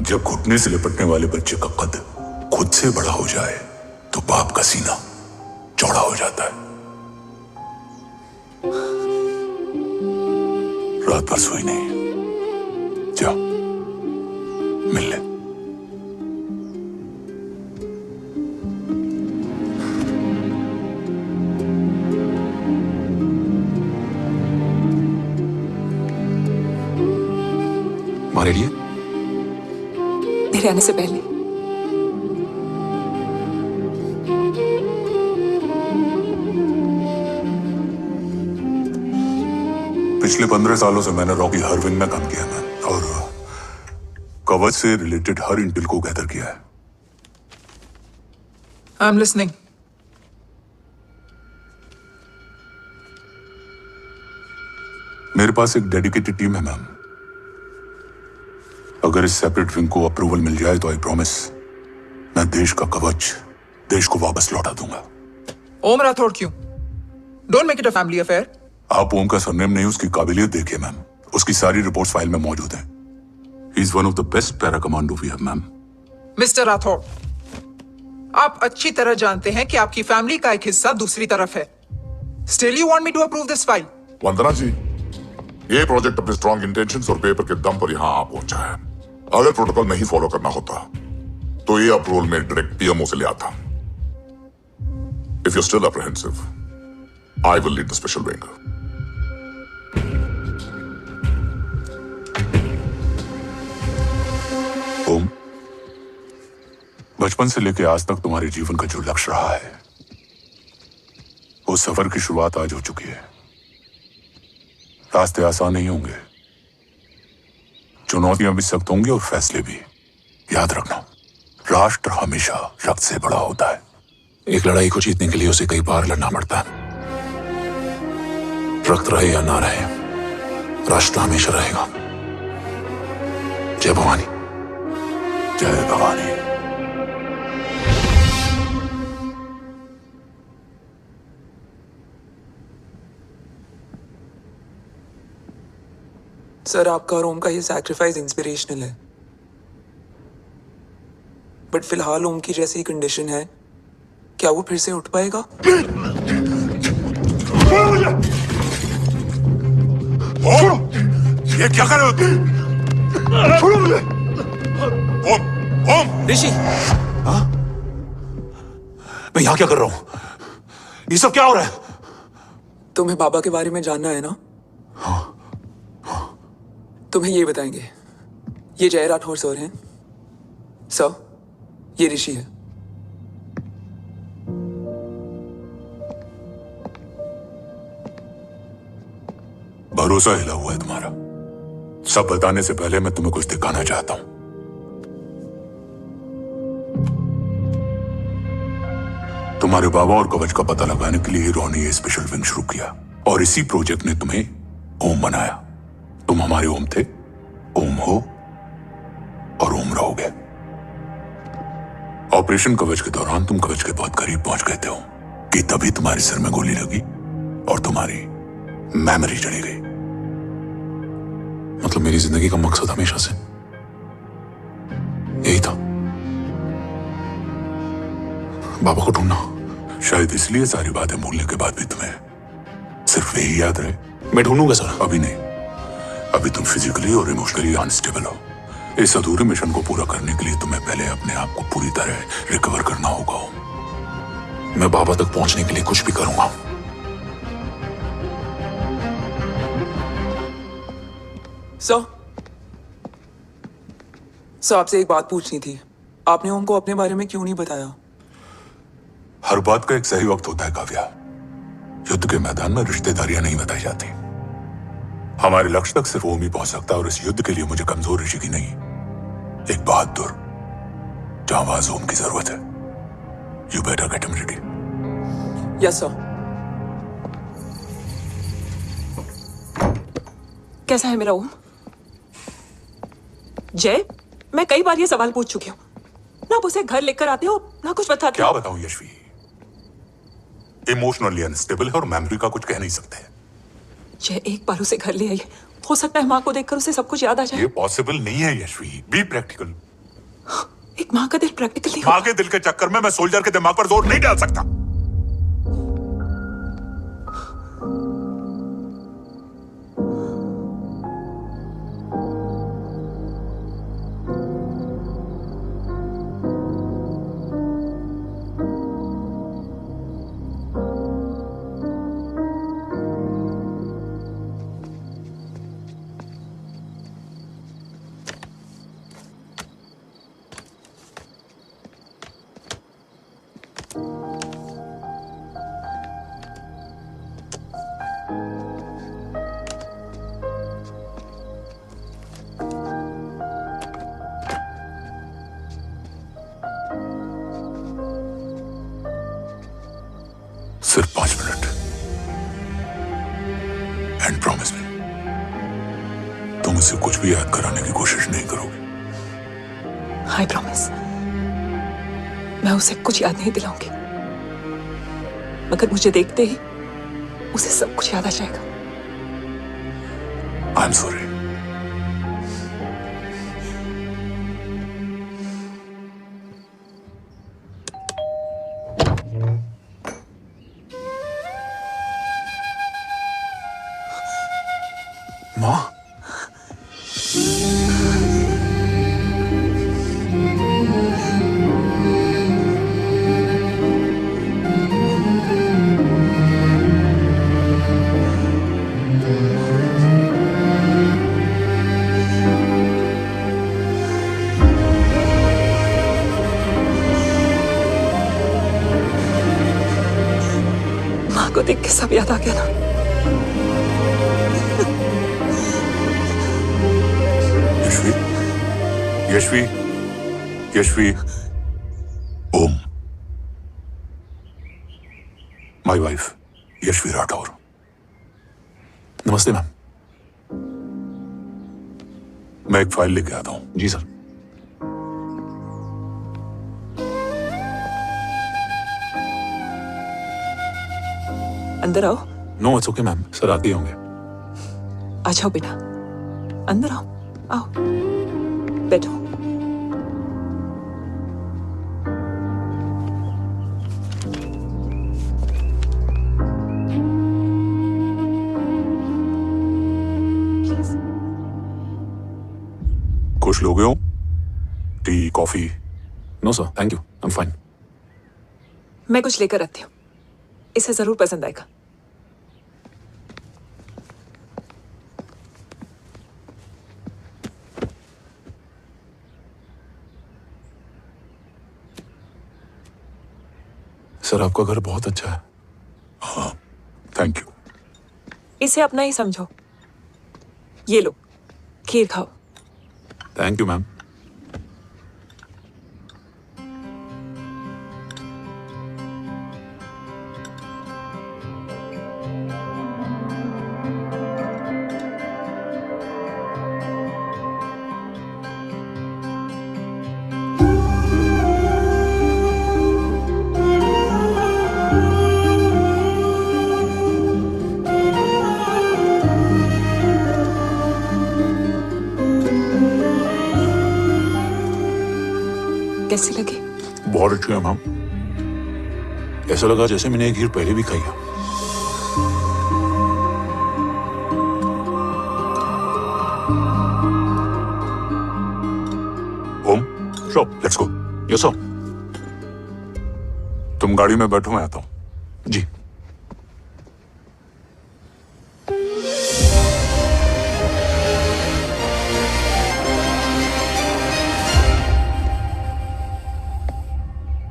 S6: जब घुटने से लिपटने वाले बच्चे का कद खुद से बड़ा हो जाए तो बाप का सीना चौड़ा हो जाता है। रात भर सोई नहीं, जाओ मिल ले।
S3: हमारे लिए?
S13: मेरे आने से पहले।
S6: पिछले 15 सालों से मैंने रॉकी हर विंग में काम किया है और कवच से रिलेटेड हर इंटेल को गैदर किया है।
S1: I am listening.
S6: मेरे पास एक डेडिकेटेड टीम है मैम। अगर इस सेपरेट विंग को अप्रूवल मिल जाए तो आई प्रॉमिस मैं देश का कवच देश को वापस लौटा दूंगा।
S1: ओम राठौड़ क्यों? Don't make it a family affair.
S6: आप ओम का सरनेम नहीं, उसकी काबिलियत देखिए मैम। उसकी सारी रिपोर्ट्स फाइल में मौजूद हैं। He is one of the best para commando we have ma'am.
S1: Mister Rathod, आप अच्छी तरह जानते हैं कि आपकी फैमिली का एक हिस्सा दूसरी तरफ है। Still you want me to approve this file?
S8: Vandana ji, ये प्रोजेक्ट अपने स्ट्रॉन्ग इंटेंशंस और पेपर के दम पर यहां आ पहुंचा है। अगर प्रोटोकॉल नहीं फॉलो करना होता तो ये अप्रूवल में डायरेक्ट पीएमओ से ले आता। If you still apprehensive, I will lead the special wing.
S6: Om, बचपन से लेकर आज तक तुम्हारे जीवन का जो लक्ष्य रहा है, उस सफर की शुरुआत आज हो चुकी है। रास्ते आसान नहीं होंगे, चुनौतियां भी सख्त होंगी और फैसले भी। याद रखना, राष्ट्र हमेशा रक्त से बड़ा होता है।
S3: एक लड़ाई को जीतने के लिए उसे कई बार लड़ना पड़ता है। रक्त रहे या ना रहे, राष्ट्र हमेशा रहेगा। जय भवानी।
S6: जय भवानी।
S1: सर आपका और ओम का ये सैक्रिफाइस इंस्पिरेशनल है, बट फिलहाल ओम की जैसी कंडीशन है, क्या वो फिर से उठ पाएगा?
S6: ओम, ये क्या कर रहे हो तुम? छोड़ो मुझे। ओम, ओम,
S1: ऋषि,
S3: हाँ? मैं यहाँ क्या कर रहा हूँ? ये सब क्या हो रहा है?
S1: तुम्हें बाबा के बारे में जानना है ना?
S3: हाँ।
S1: तुम्हें ये बताएंगे। ये जय राठौर सर हैं। सर, ये ऋषि है।
S6: भरोसा हिला हुआ है तुम्हारा। सब बताने से पहले मैं तुम्हें कुछ दिखाना चाहता हूं। तुम्हारे बाबा और कवच का पता लगाने के लिए हीरो ने ये स्पेशल विंग शुरू किया और इसी प्रोजेक्ट ने तुम्हें ओम बनाया। तुम हमारे ओम थे, ओम हो और ओम रहोगे। ऑपरेशन कवच के दौरान तुम कवच के बहुत करीब पहुंच गए थे कि तभी तुम्हारे सिर में गोली लगी और तुम्हारी मेमोरी चली गई।
S3: मतलब मेरी जिंदगी का मकसद हमेशा से यही था, बाबा को ढूंढना।
S6: शायद इसलिए सारी बातें भूलने के बाद भी तुम्हें सिर्फ यही याद रहे।
S3: मैं ढूंढूंगा सर।
S6: अभी नहीं, अभी तुम फिजिकली और इमोशनली अनस्टेबल हो। इस अधूरे मिशन को पूरा करने के लिए तुम्हें पहले अपने आप को पूरी तरह रिकवर करना होगा।
S3: मैं बाबा तक पहुंचने के लिए कुछ भी करूंगा।
S1: सर, आपसे एक बात पूछनी थी। आपने ओम को अपने बारे में क्यों नहीं बताया?
S6: हर बात का एक सही वक्त होता है काव्या। युद्ध के मैदान में रिश्तेदारियां नहीं बताई जाती। हमारे लक्ष्य तक सिर्फ ओम ही पहुंच सकता है और इस युद्ध के लिए मुझे कमजोर ऋषि की नहीं, एक बहादुर जांबाज ओम की जरूरत है। You better get him ready.
S1: Yes sir.
S13: कैसा है मेरा ओम? जय, मैं कई बार ये सवाल पूछ चुकी हूँ। ना आप उसे घर लेकर आते हो, ना कुछ बताते
S6: क्या
S13: हो।
S6: बताऊं यशवी, इमोशनली अनस्टेबल है और मेमोरी का कुछ कह नहीं सकते।
S13: जय, एक बार उसे घर ले आइए। हो सकता है माँ को देखकर उसे सब कुछ याद आ जाए।
S6: ये पॉसिबल नहीं है यशवी। Be practical.
S13: एक माँ का दिल प्रैक्टिकल नहीं
S6: माँ के दिल के चक्कर में मैं सोल्जर के दिमाग पर जोर नहीं डाल सकता। सिर्फ 5 मिनट एंड प्रॉमिस मी, तुम उसे कुछ भी याद कराने की कोशिश नहीं करोगे।
S13: आई प्रॉमिस, मैं उसे कुछ याद नहीं दिलाऊंगी, मगर मुझे देखते ही उसे सब कुछ याद आ जाएगा।
S6: I am sorry.
S3: माँ,
S13: माँ को देख के सब याद आ गया ना।
S6: Yashvi, Yashvi, Yashvi, Om, my wife Yashvi Rathore.
S3: नमस्ते मैम।
S6: मैं एक फाइल लेके आता हूं।
S3: जी सर।
S13: अंदर आओ।
S3: No it's okay ma'am, sir आते ही होंगे।
S13: आ जाओ बेटा। अंदर आओ, आओ, बैठो।
S6: कुछ लोगे हो? Tea, coffee?
S3: No sir, thank you, I am fine.
S13: मैं कुछ लेकर आती हूँ, इसे जरूर पसंद आएगा।
S3: सर आपका घर बहुत अच्छा है।
S6: हाँ, थैंक यू।
S13: इसे अपना ही समझो। ये लो, खीर खाओ।
S3: Thank you ma'am.
S13: कैसी लगी?
S3: बहुत अच्छी है मैम। ऐसा लगा जैसे मैंने एक खीर पहले भी खाई है।
S6: Om, let's go.
S3: Yes sir.
S6: तुम गाड़ी में बैठो, मैं आता हूं।
S3: जी।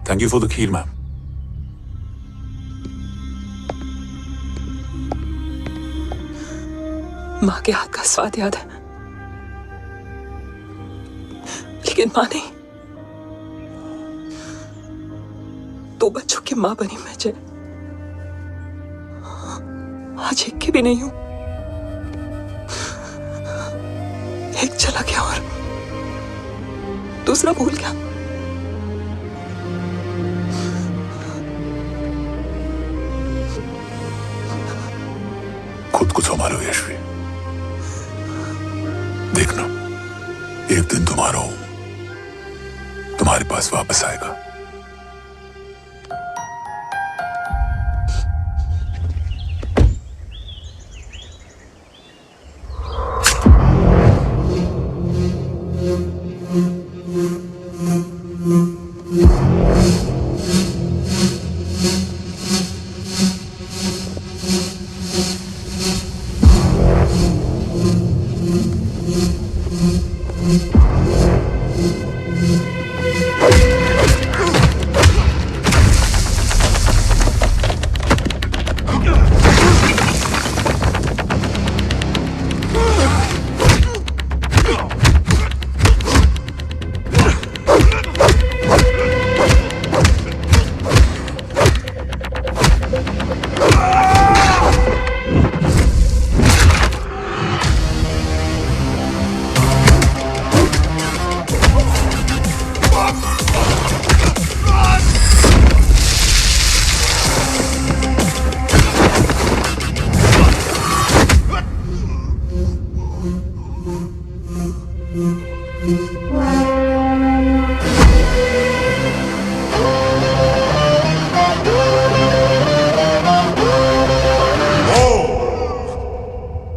S3: Thank you for the kheer ma'am.
S13: माँ के हाथ का स्वाद याद है, लेकिन माँ नहीं। 2 बच्चों की माँ बनी मैं जय, आज एक की भी नहीं हूं। एक चला गया और दूसरा भूल गया।
S6: खुद को संभालो यशवी। देखना, एक दिन तुम्हारा तुम्हारे पास वापस आएगा।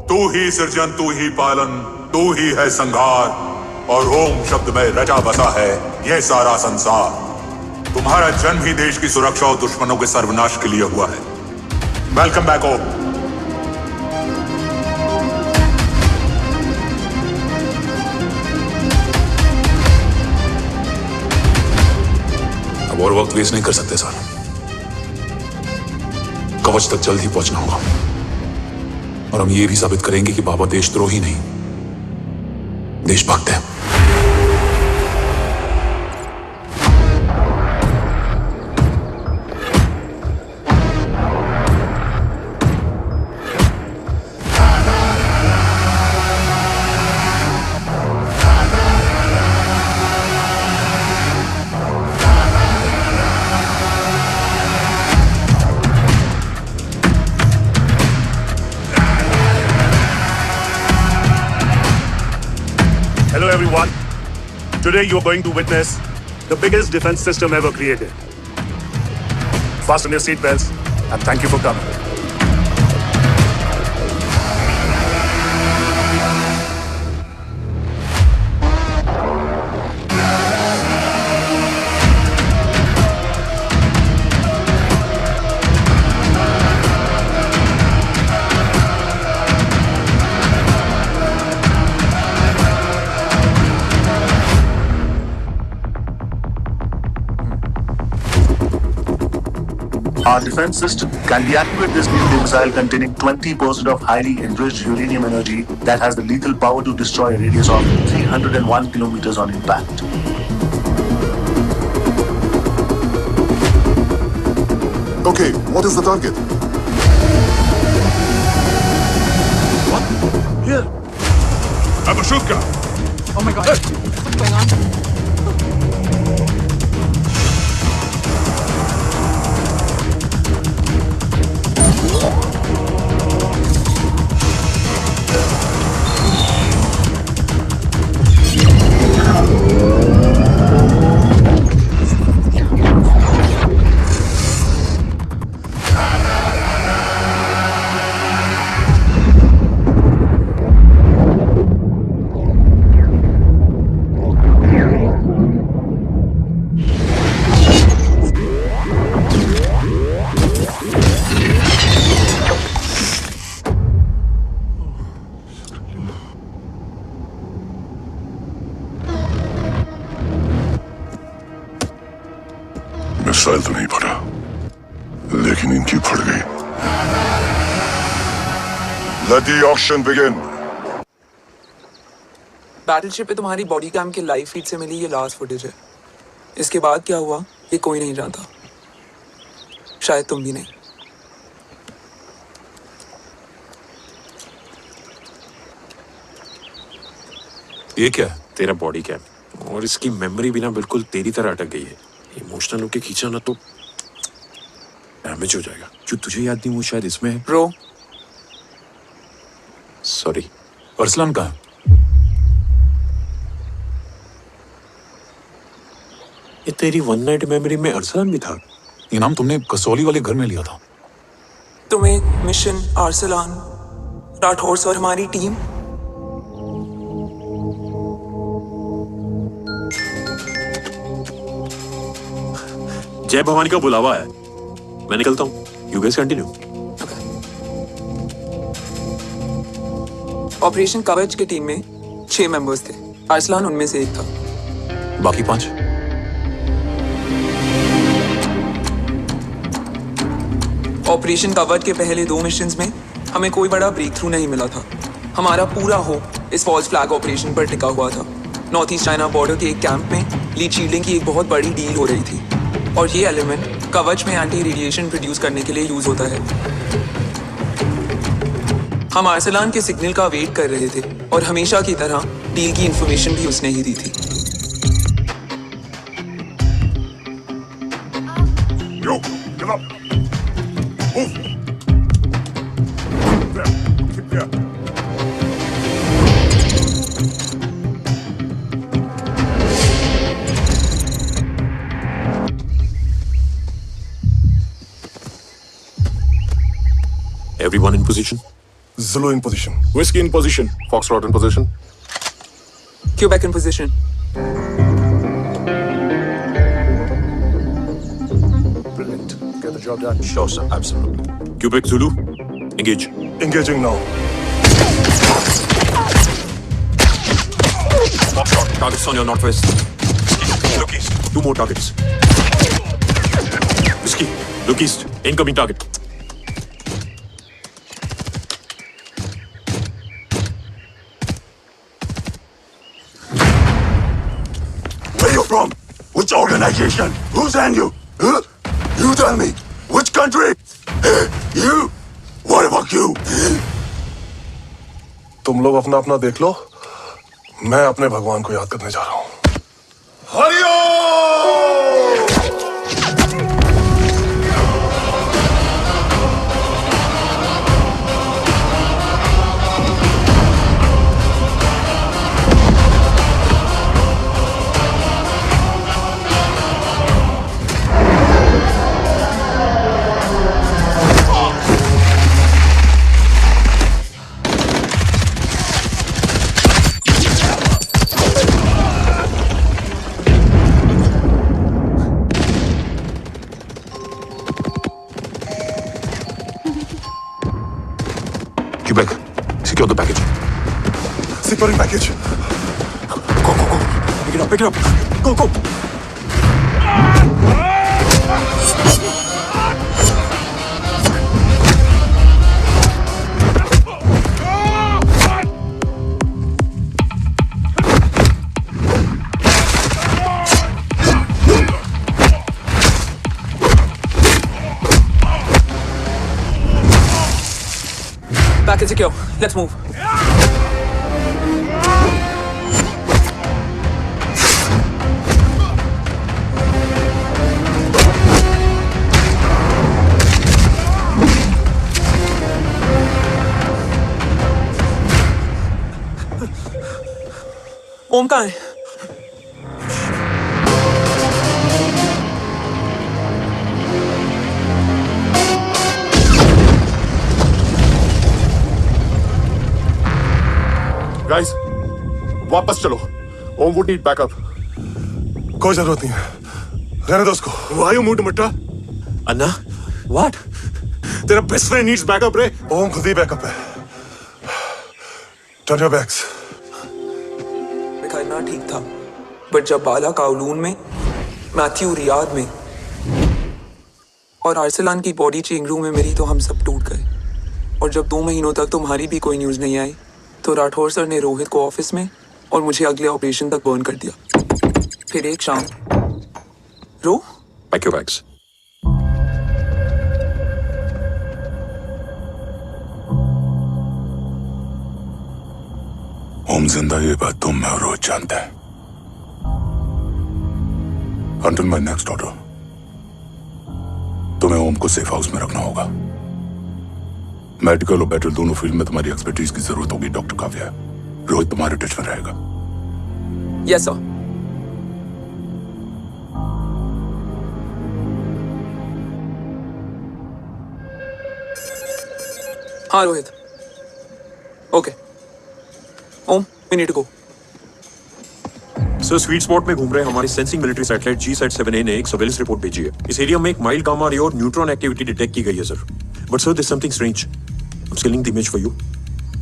S3: तू ही सृजन, तू ही पालन, तू ही है संहार, और ओम शब्द में रचा बसा है यह सारा संसार। तुम्हारा जन्म ही देश की सुरक्षा और दुश्मनों के सर्वनाश के लिए हुआ है। वेलकम बैक ओम। अब और वक्त वेस्ट नहीं कर सकते सर। कवच तक जल्द ही पहुंचना होगा, और हम ये भी साबित करेंगे कि बाबा देशद्रोही नहीं, देशभक्त है।
S9: everyone. Today you are going to witness the biggest defense system ever created. Fasten your seatbelts and thank you for coming.
S14: Our defense system can deactivate this nuclear missile containing 20% of highly enriched uranium energy that has the lethal power to destroy a radius of 301 kilometers on impact.
S8: Okay, what is the target?
S9: What? Here.
S3: Have a shotgun.
S13: Oh my god. What's going on?
S4: Missile तो नहीं फटा, लेकिन इनकी फट गई। Let the auction begin.
S1: Battleship पे तुम्हारी body cam के लाइव फीड से मिली ये लास्ट फुटेज है। इसके बाद क्या हुआ ये कोई नहीं जानता, शायद तुम भी नहीं।
S5: ये क्या है? तेरा बॉडी कैम, और इसकी मेमोरी भी ना बिल्कुल तेरी तरह अटक गई है। इमोशनल होके खींचा ना तो डैमेज हो जाएगा। जो तुझे याद नहीं वो शायद इसमें है।
S1: Bro
S5: sorry.
S6: अरसलान कहाँ?
S5: ये तेरी वन नाइट मेमोरी में अरसलान भी था?
S6: ये नाम तुमने कसौली वाले घर में लिया था।
S1: तुम्हें मिशन अरसलान, राठौर और हमारी टीम
S5: जय भवानी का बुलावा है, मैं निकलता हूँ। You guys continue.
S1: ऑपरेशन कवच की टीम में 6 मेंबर्स थे, अरसलान उनमें से एक था।
S6: बाकी 5?
S1: ऑपरेशन कवच के पहले 2 मिशंस में हमें कोई बड़ा ब्रेक थ्रू नहीं मिला था। हमारा पूरा होप इस फॉल्स फ्लैग ऑपरेशन पर टिका हुआ था। नॉर्थ ईस्ट चाइना बॉर्डर के एक कैंप में लीड शील्डिंग की एक बहुत बड़ी डील हो रही थी, और ये एलिमेंट कवच में एंटी रेडिएशन प्रोड्यूस करने के लिए यूज होता है। हम अरसलान के सिग्नल का वेट कर रहे थे, और हमेशा की तरह डील की इंफॉर्मेशन भी उसने ही दी थी।
S3: Yo, give up. Move. There. Keep there.
S5: Everyone in position?
S9: Zulu in position.
S7: Whiskey in position. Foxtrot in position.
S1: Quebec in position.
S9: Brilliant. Get the job done.
S5: Sure, sir. Absolutely. Quebec Zulu, engage.
S9: Engaging now.
S5: Foxtrot, targets on your northwest. Look east. 2 more targets. Whiskey, look east. Incoming target.
S8: Where you from? Which organization? Who sent you? Huh? You tell me. Which country? You? What about you?
S9: तुम लोग अपना अपना देख लो, मैं अपने भगवान को याद करने जा रहा हूँ।
S5: Quebec, secure the package.
S6: Securing package.
S5: Go, go, go. Pick it up, pick it up. Go, go.
S1: Package secure. Let's move. ओम कहाँ है?
S6: गाइस, वापस चलो। ओम वुड नीड बैकअप। कोई जरूरत नहीं है, रहने दो उसको। Why you moved to Mutta?
S5: Anna, what?
S6: तेरा बेस्ट फ्रेंड नीड्स बैकअप रे। ओम खुद ही बैकअप है। Turn your backs.
S1: करना ठीक था, बट जब बाला काउलून में, मैथ्यू रियाद में और आर्सलान की बॉडी चेंज रूम में मिली तो हम सब टूट गए। और जब 2 महीनों तक तुम्हारी भी कोई न्यूज़ नहीं आई तो राठौर सर ने रोहित को ऑफिस में और मुझे अगले ऑपरेशन तक बर्न कर दिया। फिर एक शाम रो
S5: Pack your bags.
S6: ओम जिंदा, ये बात तुम मैं और रोज जानते हैं। Until my next order, तुम्हें ओम को सेफ हाउस में रखना होगा। मेडिकल और बैटल दोनों फील्ड में तुम्हारी एक्सपर्टीज की जरूरत होगी। डॉक्टर काव्या, रोहित तुम्हारे टच में रहेगा।
S1: Yes sir. हाँ Rohit, okay. Om, we need to go.
S5: Sir, sweet spot में घूम रहे हमारी सेंसिंग मिलिट्री सैटेलाइट GSAT-7A ने एक सर्वेलेंस रिपोर्ट भेजी है। इस एरिया में एक माइल्ड गामा रे और न्यूट्रॉन एक्टिविटी डिटेक्ट की गई है sir. But sir, this something strange. I'm scanning the image for you.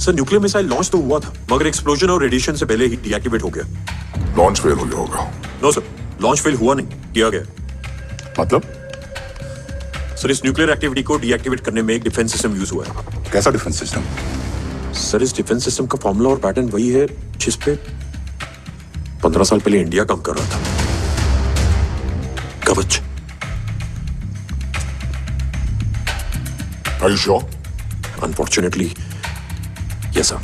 S5: Sir, nuclear missile launch तो हुआ था, मगर एक्सप्लोजन और रेडिएशन से पहले ही डीएक्टिवेट हो गया।
S8: लॉन्च फेल हो गया होगा।
S5: नो सर, लॉन्च फेल हुआ नहीं, किया गया।
S8: मतलब?
S5: सर, इस न्यूक्लियर एक्टिविटी को डीएक्टिवेट करने में एक डिफेंस सिस्टम यूज हुआ है।
S8: कैसा डिफेंस सिस्टम?
S5: सर, इस डिफेंस सिस्टम का फॉर्मूला और पैटर्न वही है जिस पे 15 साल पहले इंडिया काम कर रहा था। कवच।
S8: Are you sure?
S5: Unfortunately, yes, sir.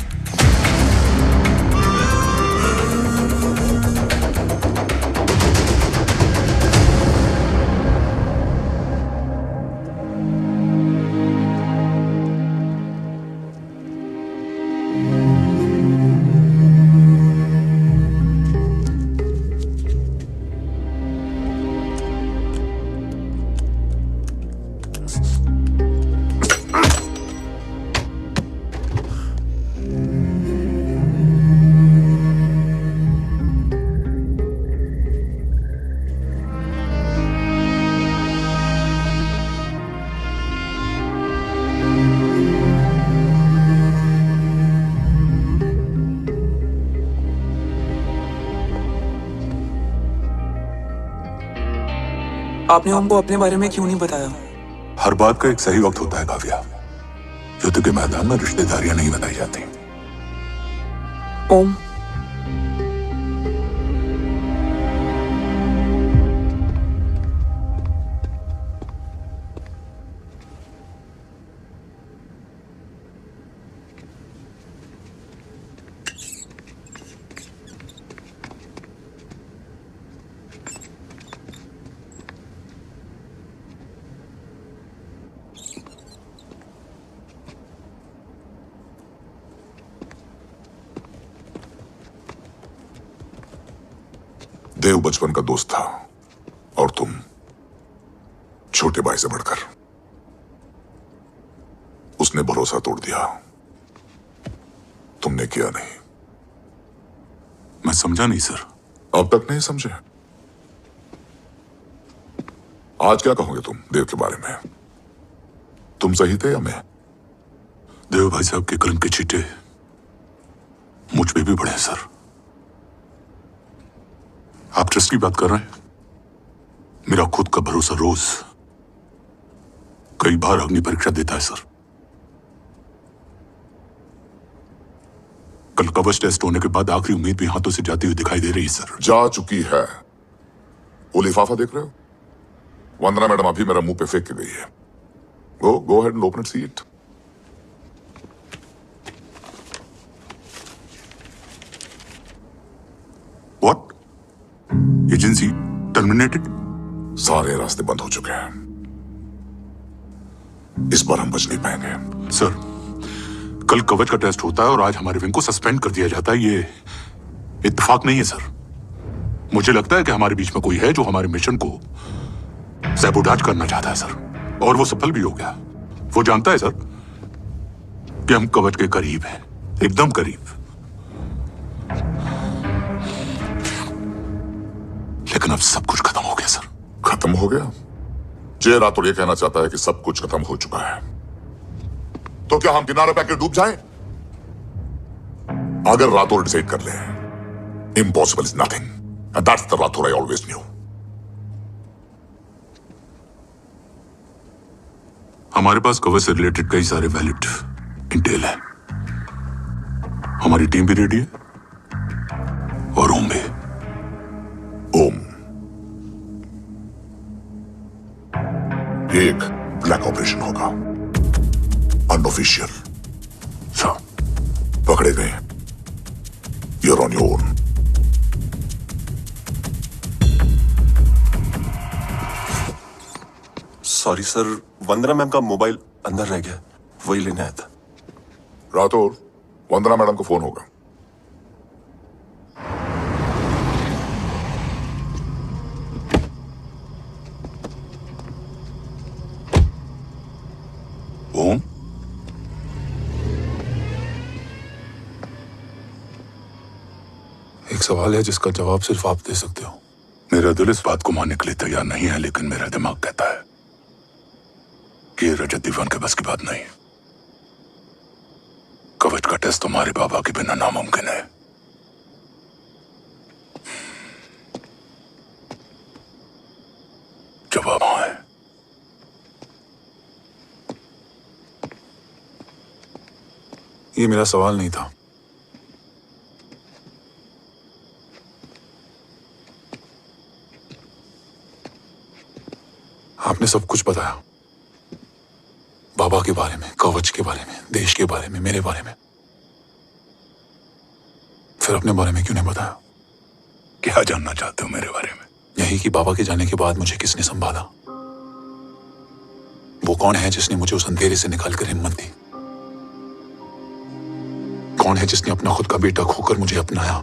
S1: आपने हमको अपने बारे में क्यों नहीं बताया?
S6: हर बात का एक सही वक्त होता है काव्या। युद्ध के मैदान में रिश्तेदारियां नहीं बताई जाती।
S1: ओम,
S8: देव बचपन का दोस्त था और तुम छोटे भाई से बढ़कर। उसने भरोसा तोड़ दिया, तुमने किया नहीं।
S6: मैं समझा नहीं सर।
S8: अब तक नहीं समझे? आज क्या कहोगे तुम देव के बारे में? तुम सही थे या मैं?
S6: देव भाई साहब के कलम के छींटे मुझ पे भी पड़े हैं सर। आप ट्रस्ट की बात कर रहे हैं? मेरा खुद का भरोसा रोज कई बार अग्नि परीक्षा देता है सर। कल कवच टेस्ट होने के बाद आखिरी उम्मीद भी हाथों से जाती हुई दिखाई दे रही है सर।
S8: जा चुकी है। वो लिफाफा देख रहे हो? वंदना मैडम अभी मेरा मुंह पे फेंक के गई है। Go ahead and open it, see it.
S6: What? Agency terminated?
S8: सारे रास्ते बंद हो चुके हैं। इस बार हम बच नहीं पाएंगे
S6: सर। कल कवच का टेस्ट होता है और आज हमारे विंग को सस्पेंड कर दिया जाता है। ये इत्तेफाक नहीं है सर। मुझे लगता है कि हमारे बीच में कोई है जो हमारे मिशन को सैबोटाज करना चाहता है सर, और वो सफल भी हो गया। वो जानता है सर कि हम कवच के करीब हैं, एकदम करीब। लेकिन अब सब कुछ खत्म हो गया सर।
S8: खत्म हो गया? जे राठौड़ ये कहना चाहता है कि सब कुछ खत्म हो चुका है। तो क्या हम किनारे पे आके डूब जाएं? अगर राठौड़ डिसाइड कर ले, impossible is nothing, and that's the Rathore I always new.
S6: हमारे पास कवच से रिलेटेड कई सारे वैलिड इंटेल है। हमारी टीम भी रेडी है और ओम भी।
S8: ओम, एक ब्लैक ऑपरेशन होगा, अनऑफिशियल।
S6: सर,
S8: पकड़े गए, you're on your own.
S11: Sorry sir, Vandana ma'am का मोबाइल अंदर रह गया, वही लेने आया था।
S8: राठौड़, वंदना मैडम को फोन होगा।
S6: ओम, एक सवाल है जिसका जवाब सिर्फ आप दे सकते हो। मेरा दिल इस बात को मानने के लिए तैयार नहीं है, लेकिन मेरा दिमाग कहता है कि रजत दीवान के बस की बात नहीं। कवच का टेस्ट तुम्हारे बाबा के बिना नामुमकिन है। जवाब हाँ है।
S15: ये मेरा सवाल नहीं था। आपने सब कुछ बताया, बाबा के बारे में, कवच के बारे में, देश के बारे में, मेरे बारे में। फिर अपने बारे में क्यों नहीं बताया?
S6: क्या जानना चाहते हो मेरे बारे में?
S15: यही कि बाबा के जाने के बाद मुझे किसने संभाला? वो कौन है जिसने मुझे उस अंधेरे से निकालकर हिम्मत दी? कौन है जिसने अपना खुद का बेटा खोकर मुझे अपनाया?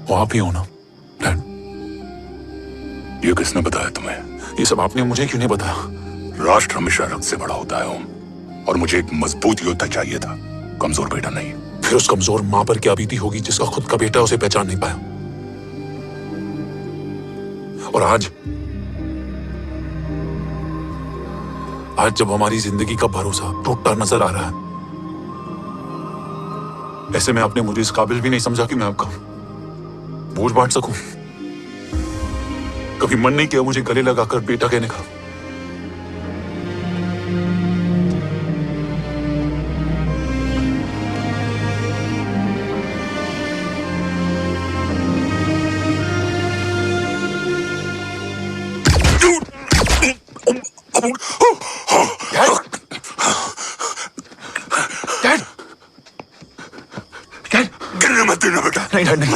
S15: वो आप ही हो ना डैड?
S6: ये किसने बताया तुम्हें?
S15: ये सब आपने मुझे क्यों नहीं बताया?
S6: राष्ट्र हमेशा रक्त से बड़ा होता है ओम, और मुझे एक मजबूत योद्धा चाहिए था, कमजोर बेटा नहीं।
S15: फिर उस कमजोर मां पर क्या बीती होगी जिसका खुद का बेटा उसे पहचान नहीं पाया? और आज जब हमारी जिंदगी का भरोसा टूटता नजर आ रहा है, ऐसे में आपने मुझे इस काबिल भी नहीं समझा कि मैं आपका बोझ बांट सकूं। कभी मन नहीं किया मुझे गले लगाकर बेटा कहने का।
S6: गिरने मत देना बेटा।
S15: नहीं डैड, नहीं।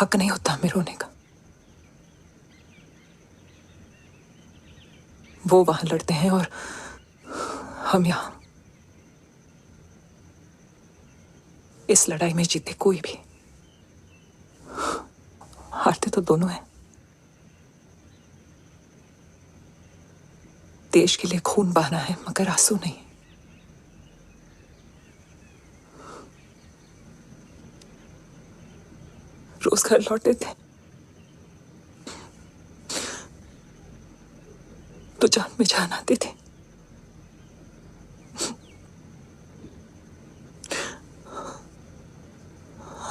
S13: हक नहीं होता हमें रोने का। वो वहां लड़ते हैं और हम यहां। इस लड़ाई में जीते कोई भी, हारते तो दोनों हैं। देश के लिए खून बहाना है मगर आंसू नहीं। रोज घर लौटे थे तो जान में जान आती थी।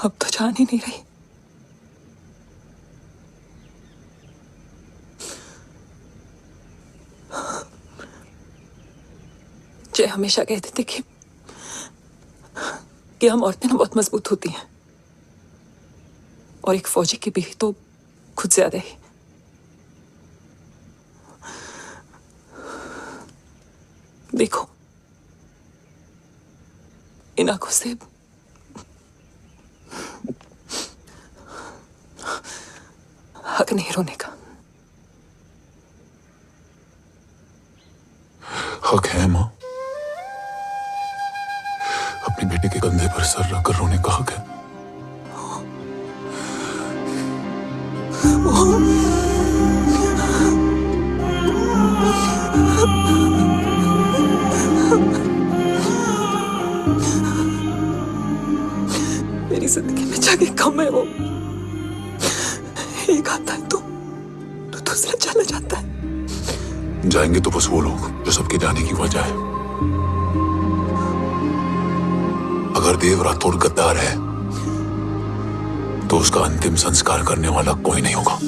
S13: अब तो जान ही नहीं रही। जय हमेशा कहते थे कि हम औरतें ना बहुत मजबूत होती हैं, और एक फौजी की बीवी तो खुद ज्यादा ही। देखो, इन आंखों से हक नहीं रोने का।
S15: हक है मां, अपने बेटे के कंधे पर सर रखकर रोने का हक है।
S13: मेरी जिंदगी में जगह कम है। वो एक आता है तो दूसरा चला जाता है।
S15: जाएंगे तो बस वो लोग जो सबके जाने की वजह है। अगर देव राठौर गद्दार है तो उसका अंतिम संस्कार करने वाला कोई नहीं होगा।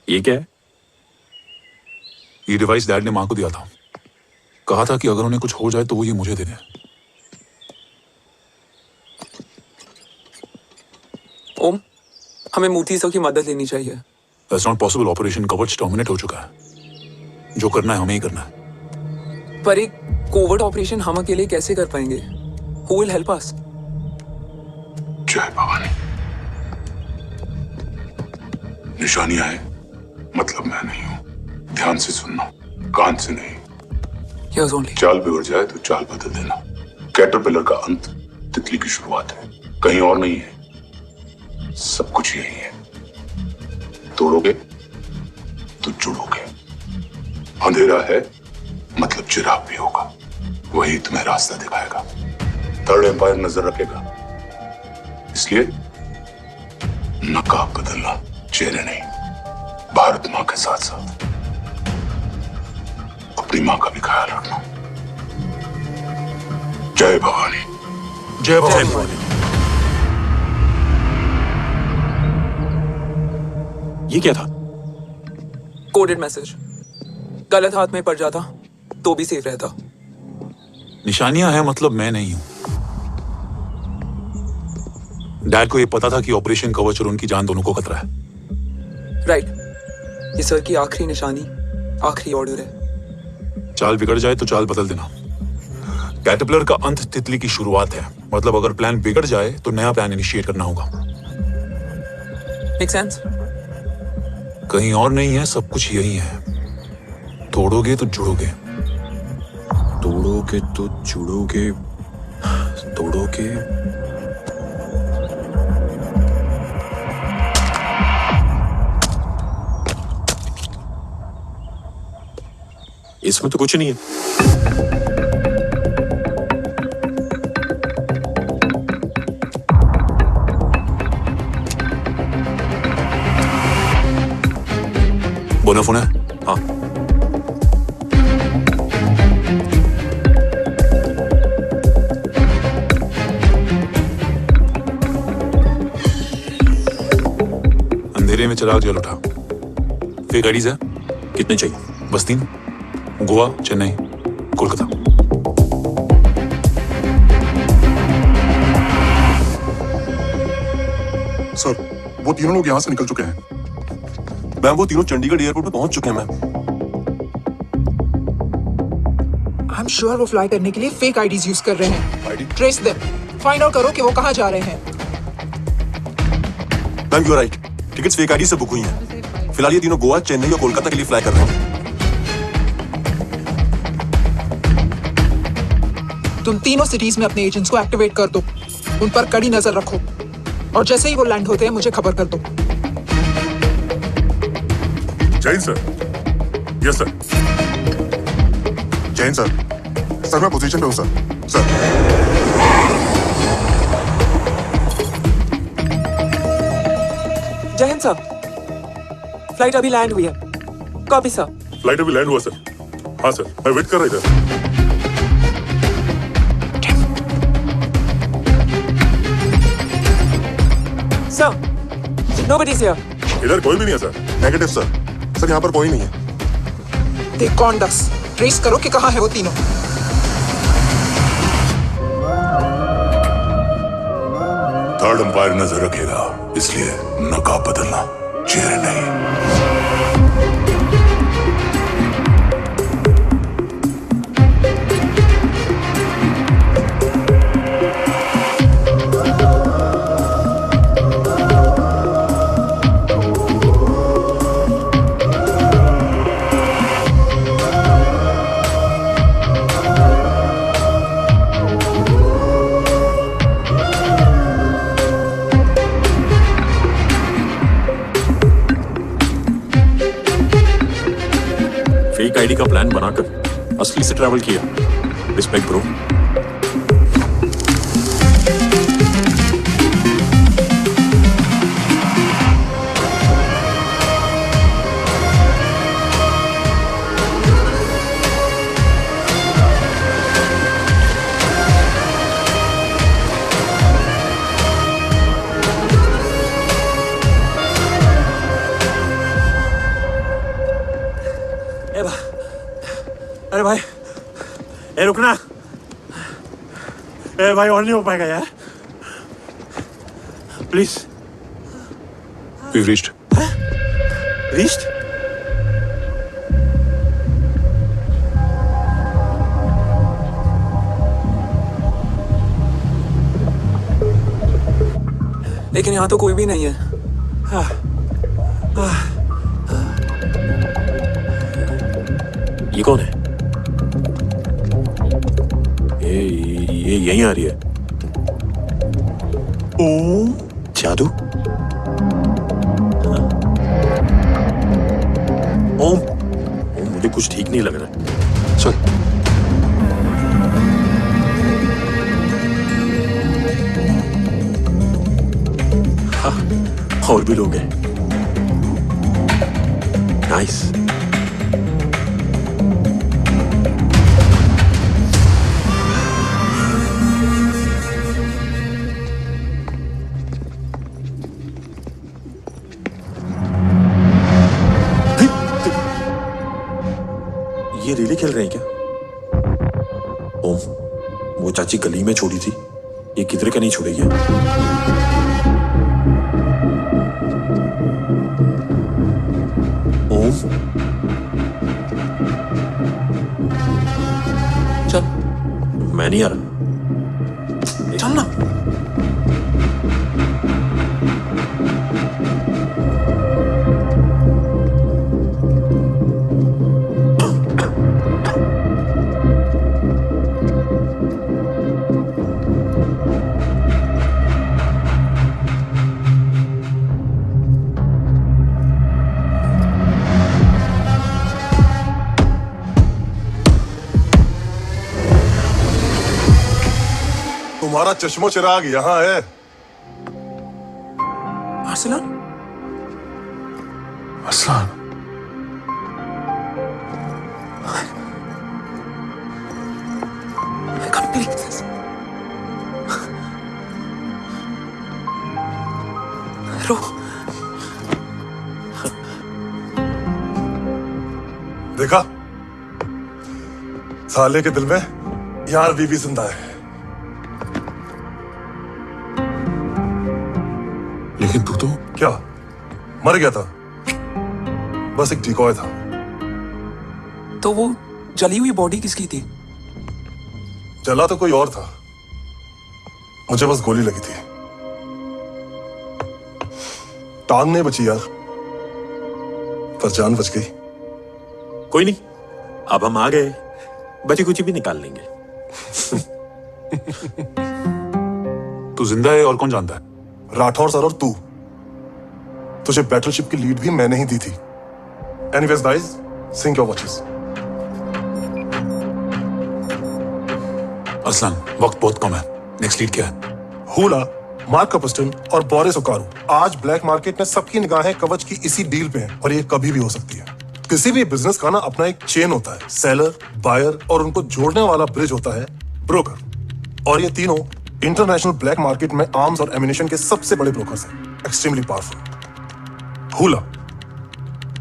S5: ये क्या है?
S15: ये डिवाइस डैड ने मां को दिया था। कहा था कि अगर उन्हें कुछ हो जाए तो वो ये मुझे दे दें।
S1: ओम, हमें मूर्ति सर की मदद लेनी चाहिए।
S15: That's not possible. ऑपरेशन कवच टर्मिनेट हो चुका है। जो करना है हमें ही करना है।
S1: पर एक कोवर्ट ऑपरेशन हम अकेले कैसे कर पाएंगे? Who will help us?
S4: जय भवानी। निशानियां है, मतलब मैं नहीं हूं। ध्यान से सुनना, कान से नहीं।
S1: Here's only.
S4: चाल बिगड़ जाए तो चाल बदल देना। कैटरपिलर का अंत तितली की शुरुआत है, कहीं और नहीं है। सब कुछ यही है। तोड़ोगे तो जुड़ोगे। अंधेरा है मतलब चिराग भी होगा, वही तुम्हें रास्ता दिखाएगा। थर्ड एम्पायर नजर रखेगा, इसलिए नकाब बदलना, चेहरे नहीं। भारत मां के साथ साथ अपनी मां का भी ख्याल रखना। जय भवानी।
S15: जय भवानी।
S5: ये क्या था?
S1: Coded message. गलत हाथ में पड़ जाता तो भी सेफ रहता।
S15: निशानियां हैं मतलब मैं नहीं हूं। डैड को ये पता था कि ऑपरेशन कवच और उनकी जान दोनों को खतरा है।
S1: राइट, ये सर की आखिरी निशानी, आखिरी ऑर्डर है।
S15: चाल बिगड़ जाए तो चाल बदल देना। कैटरपिलर का अंत तितली की शुरुआत है, मतलब अगर प्लान बिगड़ जाए तो नया प्लान इनिशिएट करना होगा।
S1: Make sense?
S15: कहीं और नहीं है, सब कुछ यही है। तोड़ोगे तो जुड़ोगे।
S5: तोड़ोगे तो जुड़ोगे। तोड़ोगे। इसमें तो कुछ नहीं है।
S15: बोनाफोन है?
S5: हाँ।
S15: अंधेरे में चिराग जल उठा। फिर गाड़ीज है?
S5: कितने चाहिए?
S15: बस 3। गोवा, चेन्नई, कोलकाता।
S16: सर, वो तीनों लोग यहाँ से निकल चुके हैं। मैम, वो तीनों चंडीगढ़ एयरपोर्ट पे पहुंच चुके हैं मैम।
S12: I'm sure वो फ्लाई करने के लिए फेक आईडीज यूज कर रहे हैं। ट्रेस देम, फाइंड आउट करो कि वो कहाँ जा रहे हैं।
S16: Ma'am you right, tickets fake ID से बुक हुई हैं। फिलहाल ये तीनों गोवा, चेन्नई और कोलकाता के लिए फ्लाई कर रहे हैं।
S12: तुम तीनों सिटीज में अपने एजेंट्स को एक्टिवेट कर दो, उन पर कड़ी नजर रखो और जैसे ही वो लैंड होते हैं मुझे खबर कर दो।
S6: Jain sir. Yes sir.
S7: Jain sir, sir मैं पोजीशन पे हूँ सर। सर
S1: जय हिंद सर, फ्लाइट अभी लैंड हुई है। Copy sir.
S6: फ्लाइट अभी लैंड हुआ सर। हाँ सर, मैं वेट कर रहा था।
S1: Sir, nobody's here.
S6: इधर कोई भी नहीं है सर।
S7: Negative sir. सर यहाँ पर कोई नहीं है।
S12: देख कौन दस, ट्रेस करो कि कहाँ है वो तीनों।
S3: थर्ड अंपायर नजर रखेगा, इसलिए नकाब बदलना, चेहरे नहीं।
S5: फेक आईडी का प्लान बनाकर असली से ट्रैवल किया। Respect bro.
S9: अरे भाई, ए रुकना। ए भाई और नहीं हो पाएगा यार, प्लीज।
S15: We've reached.
S9: Reached?
S1: लेकिन यहाँ तो कोई भी नहीं है।
S5: ये कौन है? ये यहीं आ रही है। ओम जादू। ओम मुझे कुछ ठीक नहीं लग रहा।
S16: सर
S5: हाँ, और भी लोग हैं। नाइस। ये रिले खेल रहे हैं क्या? ओम, वो चाची गली में छोड़ी थी, ये किधर का नहीं छोड़ेगी। ओम
S1: चल।
S5: मैं नहीं आ रहा।
S1: चल ना।
S16: तुम्हारा चश्मो चिराग यहाँ है।
S1: Arsalan?
S16: Aslan,
S1: I can't believe this. रो।
S16: देखा, साले के दिल में यार बीवी जिंदा है, लेकिन तू तो क्या मर गया था, बस एक डिकॉय था।
S1: तो वो जली हुई बॉडी किसकी थी?
S17: जला तो कोई और था, मुझे बस गोली लगी थी। टांग नहीं बची यार, पर जान बच गई।
S5: कोई नहीं, अब हम आ गए, बची कुछ भी निकाल लेंगे।
S15: तू जिंदा है और कौन जानता है?
S17: राठौर सर और तू। तुझे बैटलशिप की लीड भी मैंने ही दी थी। Anyways guys, sync your watches.
S15: Arsalan, वक्त बहुत कम है। नेक्स्ट लीड क्या है?
S17: हुला, मार्क कपस्टन और बोरिस ओकारू। आज ब्लैक मार्केट में सबकी निगाहें कवच की इसी डील पे हैं, और ये कभी भी हो सकती है। किसी भी बिजनेस का ना अपना एक चेन होता है, सेलर, बायर और उनको जोड़ने वाला ब्रिज होता है ब्रोकर। और ये तीनों इंटरनेशनल ब्लैक मार्केट में आर्म्स और एमिनेशन के सबसे बड़े ब्रोकर्स हैं, एक्सट्रीमली पावरफुल। हुला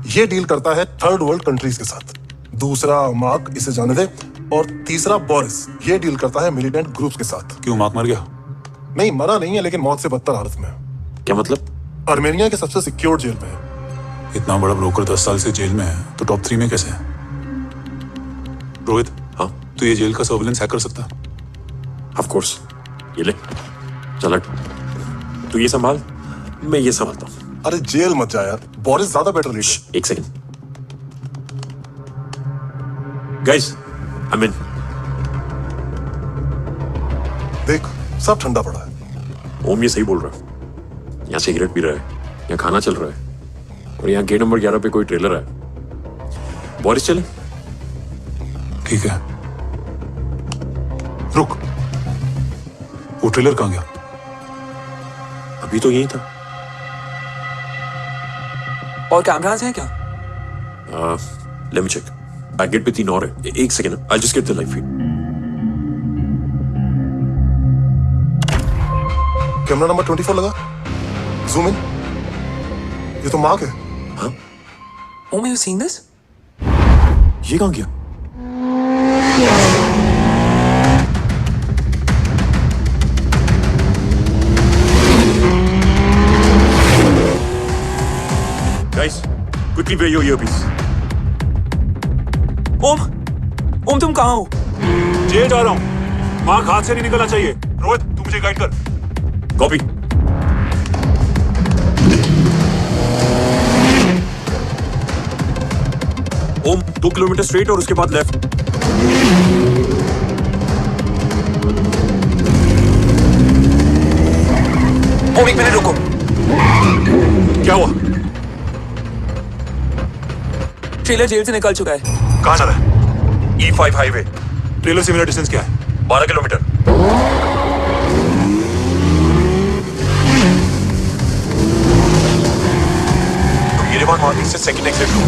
S17: ये डील करता है थर्ड वर्ल्ड कंट्रीज के साथ। दूसरा मार्क, इसे जाने दे। और तीसरा बोरिस, ये डील करता है मिलिटेंट ग्रुप्स के साथ।
S15: क्यों, मार्क मर गया?
S17: नहीं, मरा नहीं है, लेकिन मौत से बदतर हालत में है।
S5: क्या मतलब?
S17: आर्मेनिया के सबसे सिक्योर जेल में है।
S15: इतना बड़ा ब्रोकर 10 साल से जेल में है, तो टॉप 3 में कैसे है? रोहित,
S5: हाँ,
S15: तो ये जेल का सर्विलेंस हैक कर सकता है?
S5: Of course. ये ले, चल हट। तू ये संभाल, मैं ये संभालता हूँ।
S17: अरे जेल मत जा यार, बोरिस ज्यादा बेटर लीडर।
S5: एक सेकंड गाइस, आई मीन
S17: देख, सब ठंडा पड़ा है।
S5: ओम ये सही बोल रहा है। यहाँ सिगरेट पी रहा है, यहाँ खाना चल रहा है, और यहाँ गेट नंबर 11 पे कोई ट्रेलर है। बोरिस चले?
S15: ठीक है, रुक, वो ट्रेलर कहाँ गया?
S5: अभी तो यही था।
S1: और कैमरास हैं क्या?
S5: Let me check. Back gate पे 3 और है। एक second, I just get the live feed.
S17: Camera number 24 लगा, जूम इन। ये तो मार्क है।
S5: हाँ?
S1: Om, you seeing this?
S5: ये कहाँ गया? Guys, quickly wear your earpiece.
S1: ओम, तुम कहाँ हो?
S15: जेल जा रहा हूँ। मार्क हाथ से नहीं निकलना चाहिए। रोहित, तू मुझे गाइड कर।
S5: कॉपी। ओम, 2 किलोमीटर स्ट्रेट और उसके बाद लेफ्ट।
S1: ओम, 1 मिनट रुको।
S5: क्या हुआ?
S1: ट्रेलर जेल से निकल चुका है।
S2: कहाँ जा रहा है? E5 highway.
S15: ट्रेलर से मेरा डिस्टेंस क्या है?
S2: 12 किलोमीटर। तुम येरेवान मार्केट से सेकंड एग्जिट लो।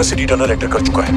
S2: सिटी टनल एंटर कर चुका है।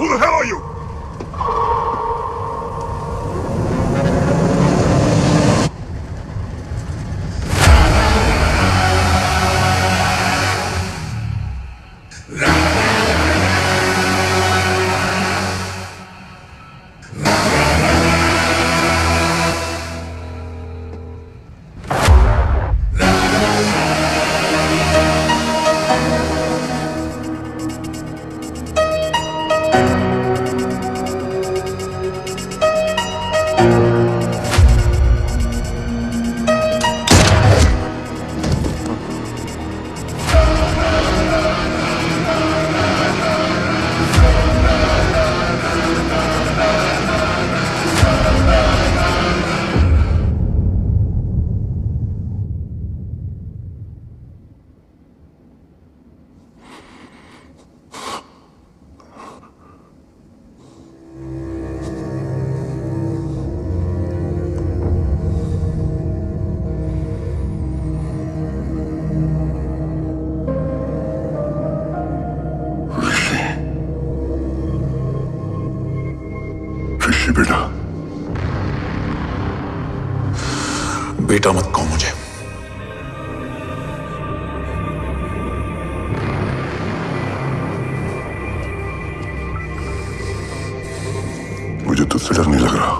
S8: Who the hell are you?
S4: ऋषि बेटा,
S15: बेटा मत कहो मुझे।
S4: मुझे तुझसे डर नहीं लग रहा,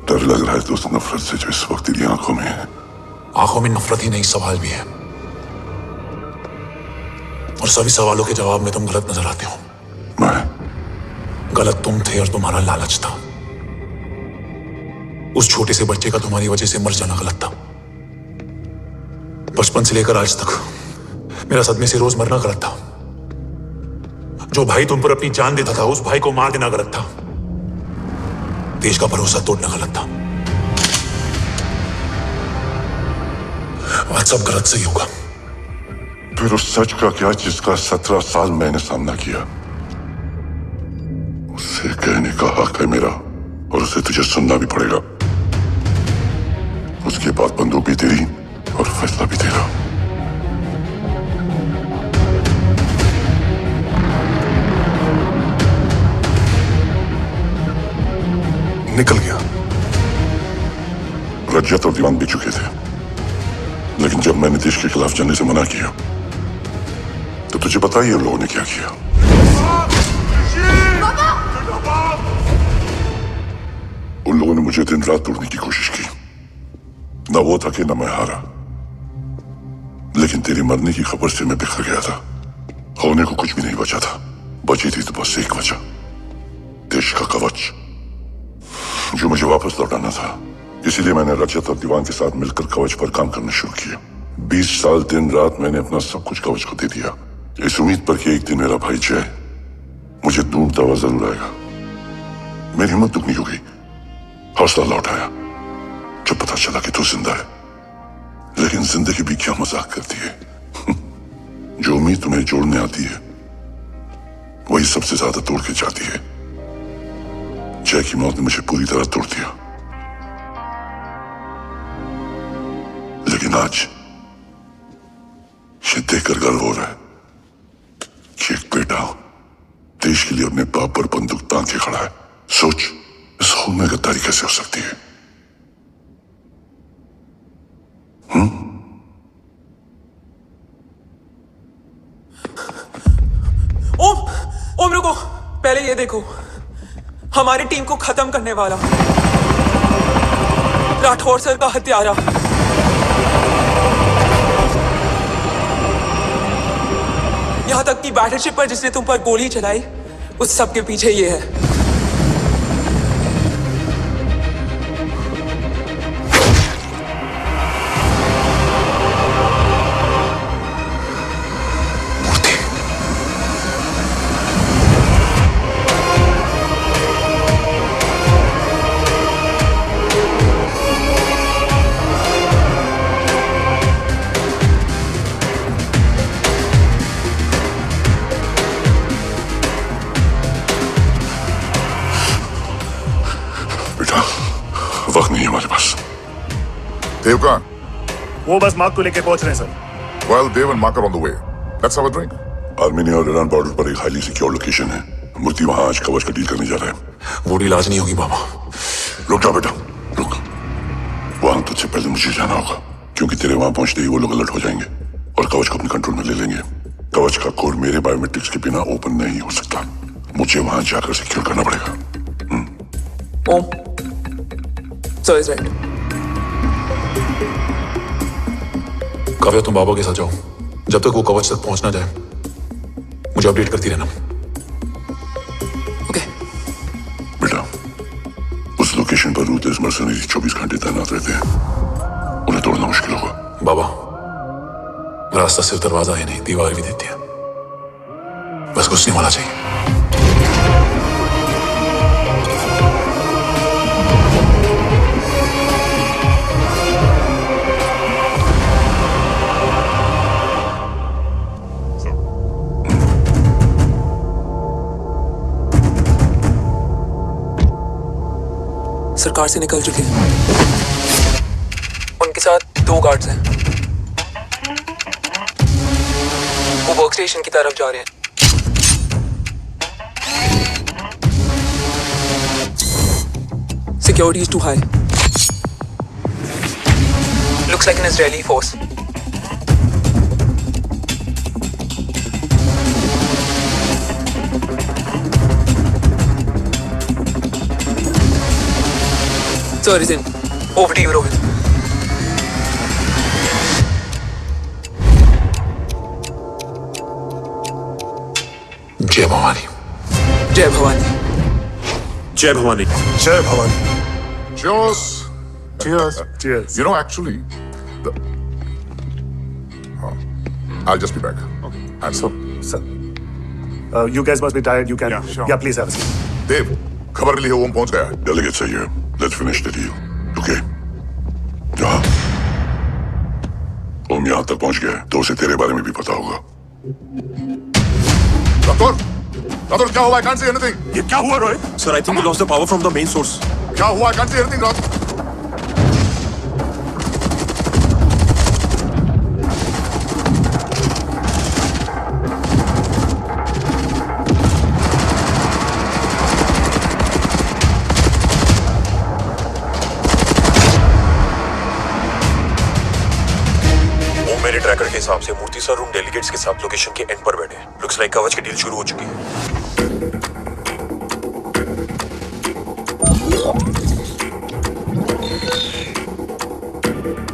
S4: डर लग रहा है तो उस नफरत से जो इस वक्त तेरी आंखों में है।
S15: आंखों में नफरत ही नहीं, सवाल भी है, और सभी सवालों के जवाब में तुम गलत नजर आते हो। गलत तुम थे और तुम्हारा लालच था। उस छोटे से बच्चे का तुम्हारी वजह से मर जाना गलत था। बचपन से लेकर आज तक मेरा सदमे से रोज मरना गलत था। जो भाई तुम पर अपनी जान देता था, उस भाई को मार देना गलत था। देश का भरोसा तोड़ना गलत था। आज सब गलत सही होगा।
S4: फिर उस सच का क्या जिसका 17 साल मैंने सामना किया? उससे कहने का हक है मेरा, और उसे तुझे सुनना भी पड़ेगा। उसके बाद बंदूक भी तेरी और फैसला भी तेरा।
S17: निकल गया।
S4: रजत और दीवान भी चुके थे, लेकिन जब मैंने देश के खिलाफ जाने से मना किया तो तुझे पता ही है लोगों ने क्या किया। उन लोगों ने मुझे दिन रात तोड़ने की कोशिश की। ना वो था कि ना मैं हारा, लेकिन तेरी मरने की खबर से मैं बिखर गया था। होने को कुछ भी नहीं बचा था। बची थी तो बस एक वजह, देश का कवच जो मुझे वापस लौटाना था। इसीलिए मैंने रजत और दीवान के साथ मिलकर कवच पर काम करना शुरू किया। 20 साल दिन रात मैंने अपना सब कुछ कवच को दे दिया, इस उम्मीद पर कि एक दिन मेरा भाई जय मुझे ढूंढता हुआ जरूर आएगा। मेरी हिम्मत दुगनी हो गई, हौसला लौट आया जब पता चला कि तू जिंदा है। लेकिन जिंदगी भी क्या मजाक करती है। जो उम्मीद तुम्हें जोड़ने आती है वही सबसे ज्यादा तोड़ के जाती है। जय की मौत ने मुझे पूरी तरह तोड़ दिया, लेकिन आज ये देखकर गर्व हो रहा है कि एक बेटा देश के लिए अपने बाप पर बंदूक तान के खड़ा है। सोच, इस खून में गद्दारी कैसे हो सकती है?
S1: ओम रुको, पहले ये देखो, हमारी टीम को खत्म करने वाला राठौर सर का हत्यारा। यहां तक कि बैटलशिप पर जिसने तुम पर गोली चलाई, उस सब के पीछे ये है।
S4: वक्त नहीं है हमारे पास।
S8: देवकान,
S9: वो बस मार्क को लेके पहुंच रहे हैं sir.
S8: Well, Dev and Mark are on the way. Let's have a drink.
S4: Armenia और ईरान बॉर्डर पर एक हाईली सिक्योर लोकेशन है। मूर्ति वहां आज कवच का डील करने जा रहा है।
S15: वो डील आज नहीं होगी बाबा।
S4: रुक जा बेटा, रुक। वहां तुझसे पहले मुझे जाना होगा, क्योंकि तेरे वहां पहुंचते ही वो लोग अलर्ट हो जाएंगे और कवच को अपने कंट्रोल में ले लेंगे। कवच का कोड मेरे बायोमेट्रिक्स के बिना ओपन नहीं हो सकता। मुझे वहां जाकर सिक्योर करना पड़ेगा।
S1: ओम, सर इज राइट।
S15: काव्या, तुम बाबा के साथ जाओ। जब तक वो कवच तक पहुंच ना जाए मुझे अपडेट करती रहना।
S4: बेटा, उस लोकेशन पर रूथलेस मर्सनरी 24 घंटे तैनात रहते हैं। उन्हें तोड़ना मुश्किल होगा।
S15: बाबा, रास्ता सिर्फ दरवाजा ही नहीं, दीवार भी देती है। बस घुसने वाला चाहिए।
S1: सरकार से निकल चुके हैं। उनके साथ 2 गार्ड्स हैं। वो वर्क स्टेशन की तरफ जा रहे हैं। Security is too high. Looks like an Israeli force. Sir is in. Over to you, Rohit.
S15: जय भवानी।
S1: जय भवानी।
S5: जय भवानी।
S17: जय Bhavani.
S8: Cheers.
S9: Cheers. Cheers.
S8: You know, actually, I'll just be back. Okay.
S9: Sir, you guys must be tired. You can. Yeah, please have a seat.
S8: Dave, खबर मिली है ओम पहुंच गया है।
S4: Delegates are here. Let's finish the deal. Okay? जहाँ ओम यहाँ तक पहुंच गया है तो उसे तेरे बारे में भी पता होगा।
S8: राठौर, क्या हुआ? I can't see anything.
S5: ये क्या हुआ Rohit? Sir, I think we lost the power from the main source.
S8: क्या हुआ? I can't see anything, Rathore.
S5: मेरे ट्रैकर के हिसाब से मूर्ति सर उन डेलीगेट्स के साथ लोकेशन के एंड पर बैठे हैं। लुक्स लाइक कवच की डील शुरू हो चुकी है।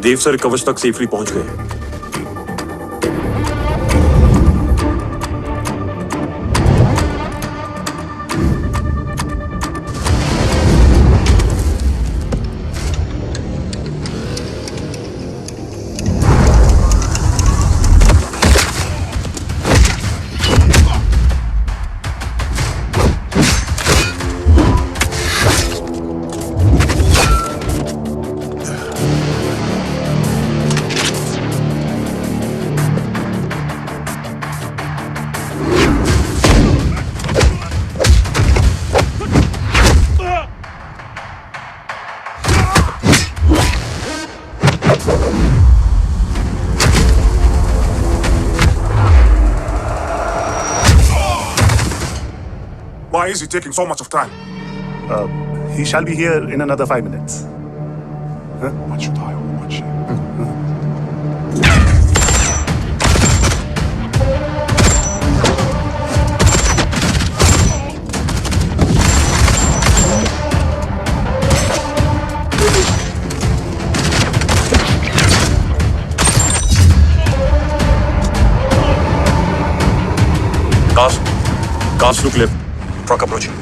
S5: देव सर कवच तक सेफली पहुंच गए।
S9: Why is he taking so much of time? He shall be here in another 5 minutes.
S5: Cast look left. Truck approaching.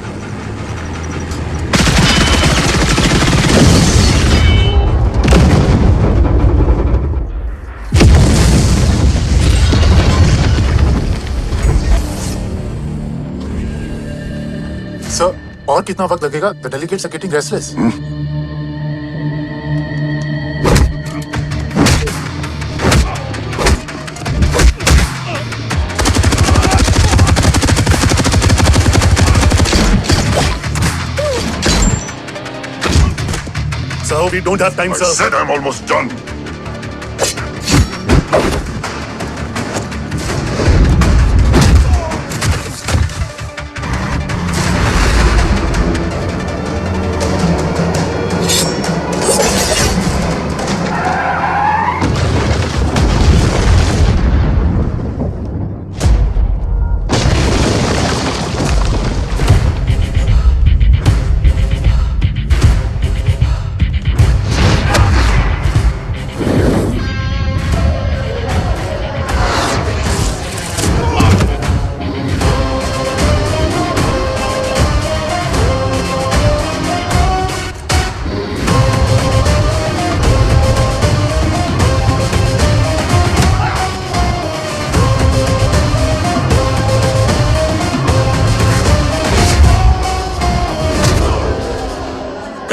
S8: Sir, और कितना वक्त लगेगा? The delegates are getting restless.
S9: Sir, we don't have time, sir.
S4: I said I'm almost done.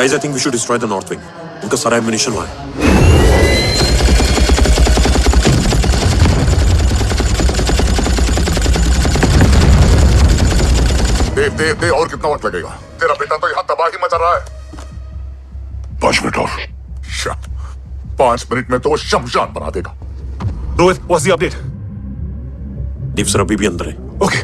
S5: Guys, I think we should destroy the north wing. उनका सारा ammunition वहाँ है.
S8: दे और कितना वक्त लगेगा? तेरा बेटा तो यहाँ तबाही मचा रहा है.
S4: 5 मिनट और.
S8: 5 मिनट में तो वो शमशान बना देगा.
S15: Rohit, what's the update?
S5: Deep sir अभी भी अंदर है.
S15: Okay.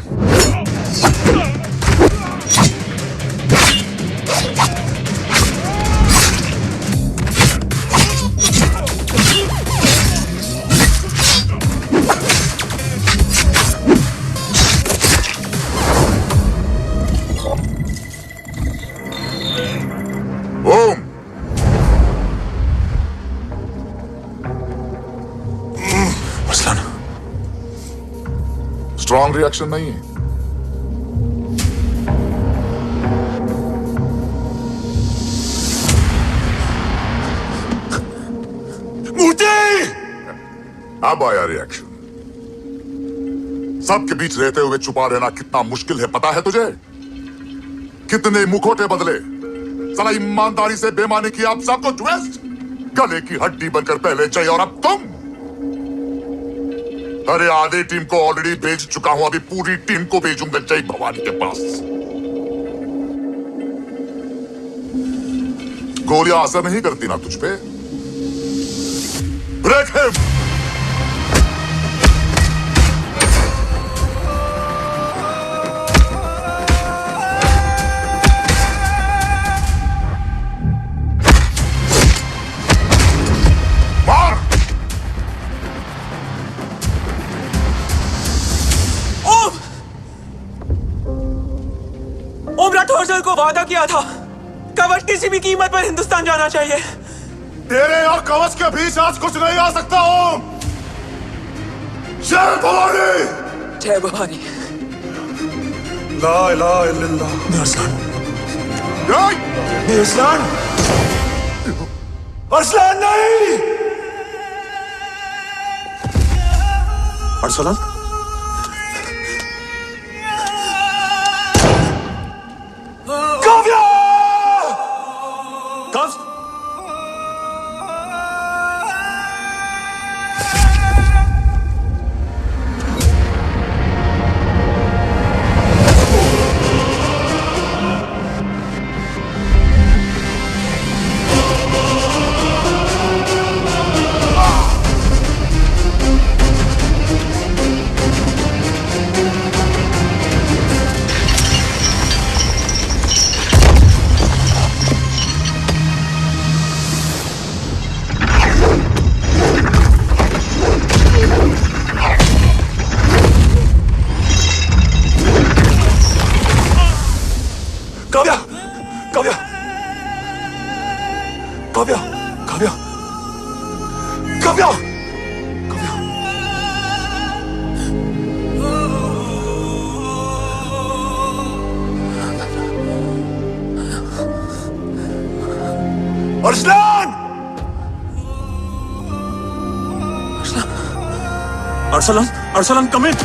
S8: ओम,
S15: अरसलान,
S8: स्ट्रॉन्ग रिएक्शन नहीं है. अब आया रिएक्शन. सबके बीच रहते हुए छुपा रहना कितना मुश्किल है पता है तुझे? कितने मुखौटे बदले, साला ईमानदारी से बेमानी की आप सबको ट्विस्ट, गले की हड्डी बनकर पहले जय और अब तुम. अरे आधे टीम को ऑलरेडी भेज चुका हूं, अभी पूरी टीम को भेजूंगा जय भवानी के पास. गोलियां असर नहीं करती ना तुझ पे. Break him.
S1: Om Rathore sir को वादा किया था, कवच किसी भी कीमत पर हिंदुस्तान जाना चाहिए.
S6: तेरे और कवच के बीच आज कुछ नहीं आ सकता. ओम, जय भवानी.
S1: जय भवानी.
S17: ला इलाहा इल्लल्लाह.
S15: अरसलान,
S6: अरसलान, अरसलान नहीं.
S5: Arsalan,
S6: Kavya,
S5: कव्स,
S15: Kavya, Kavya, Kavya, Kavya, Kavya, Kavya.
S6: Arsalan,
S5: Arsalan, Arsalan, come in.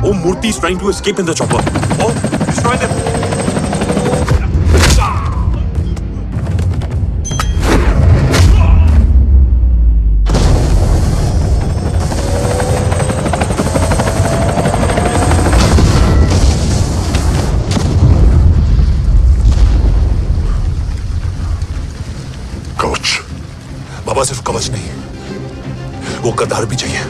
S5: Oh, Murthy is trying to escape in the chopper. Oh, destroy them.
S15: बाबा सिर्फ कवच नहीं, वो गद्दार भी चाहिए।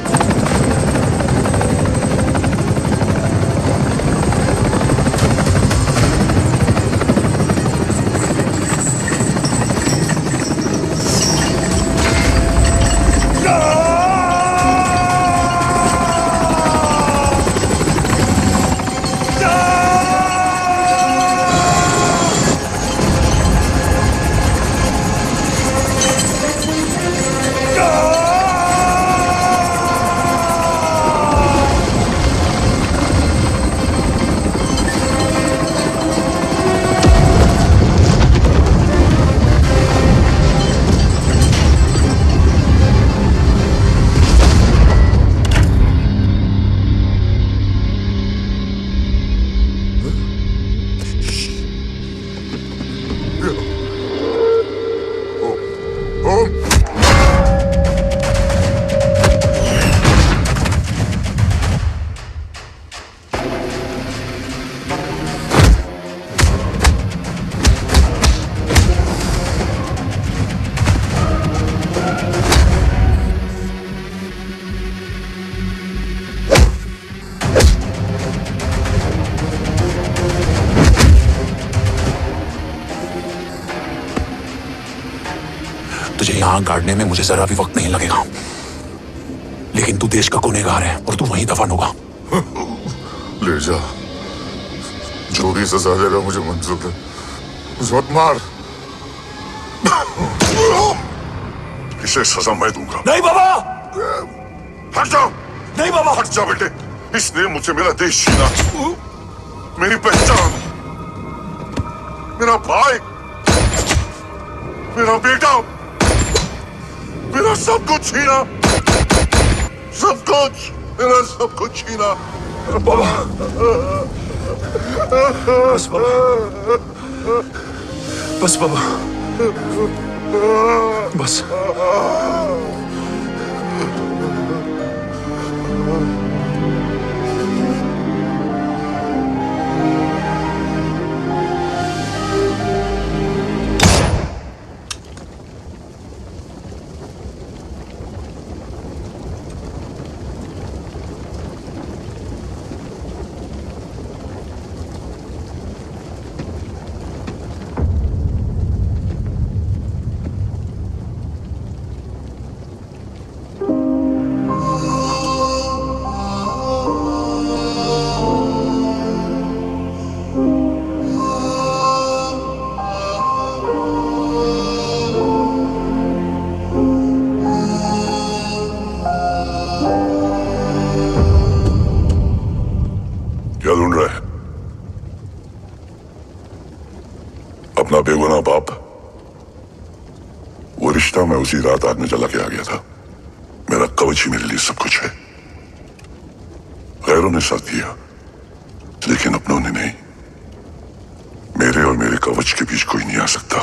S15: तुझे यहां गाड़ने में मुझे जरा भी वक्त नहीं लगेगा, लेकिन तू देश का गुनहगार है और तू वहीं दफन होगा।
S8: ले जा, जो भी सजा देगा मुझे मंजूर है, मुझे मत मार।
S4: इसे सजा मैं दूंगा।
S15: नहीं बाबा,
S4: हट जाओ।
S15: नहीं बाबा,
S4: हट जा बेटे। इसने मुझसे मेरा देश छीना, मेरी पहचान, मेरा भाई, मेरा बेटा, मेरा सब कुछ छीना, सब कुछ, मेरा सब कुछ छीना।
S15: बाबा, बस बाबा, बस बाबा, बस।
S4: क्या ढूंढ रहा है? अपना बेगुनाह बाप। वो रिश्ता मैं उसी रात आग में जला के आ गया था। मेरा कवच ही मेरे लिए सब कुछ है। गैरों ने साथ दिया, लेकिन अपनों ने नहीं। मेरे और मेरे कवच के बीच कोई नहीं आ सकता,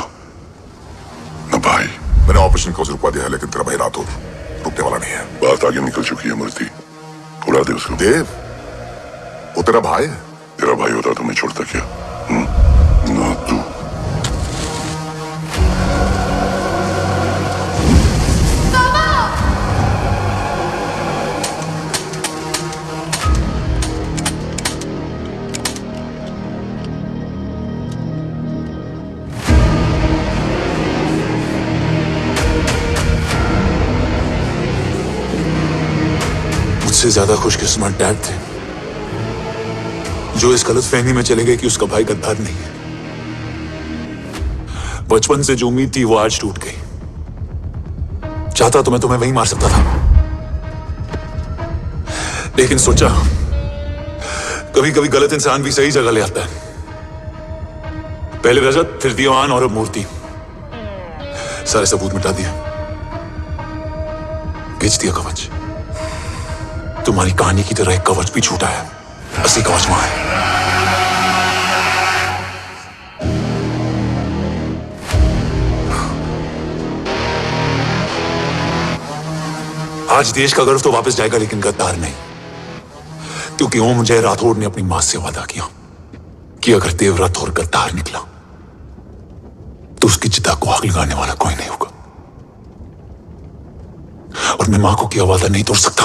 S4: न भाई।
S8: मैंने ऑपरेशन कवच रुकवा दिया है, लेकिन तेरा भाई राठौर रुकने वाला नहीं है।
S4: बात आगे निकल चुकी है मूर्ति, उड़ा दे उसको।
S8: देव, वो तेरा भाई है।
S4: तेरा भाई होता तो मैं छोड़ता क्या? ना तू।
S15: मुझसे ज्यादा खुशकिस्मत डैड थे जो इस गलतफहमी में चले गए कि उसका भाई गद्दार नहीं है। बचपन से जो उम्मीद थी वो आज टूट गई। चाहता तो मैं तुम्हें वहीं मार सकता था, लेकिन सोचा कभी कभी गलत इंसान भी सही जगह ले आता है। पहले रजत, फिर दीवान और अब मूर्ति। सारे सबूत मिटा दिए, बेच दिया कवच। तुम्हारी कहानी की तरह एक कवच भी छूटा है। असली कवच वहां है। आज देश का गर्व तो वापस जाएगा, लेकिन गद्दार नहीं, क्योंकि ओम जय राठौड़ ने अपनी मां से वादा किया कि अगर देव राठौड़ गद्दार निकला तो उसकी चिता को आग लगाने वाला कोई नहीं होगा। मैं मां को किया वादा नहीं तोड़ सकता।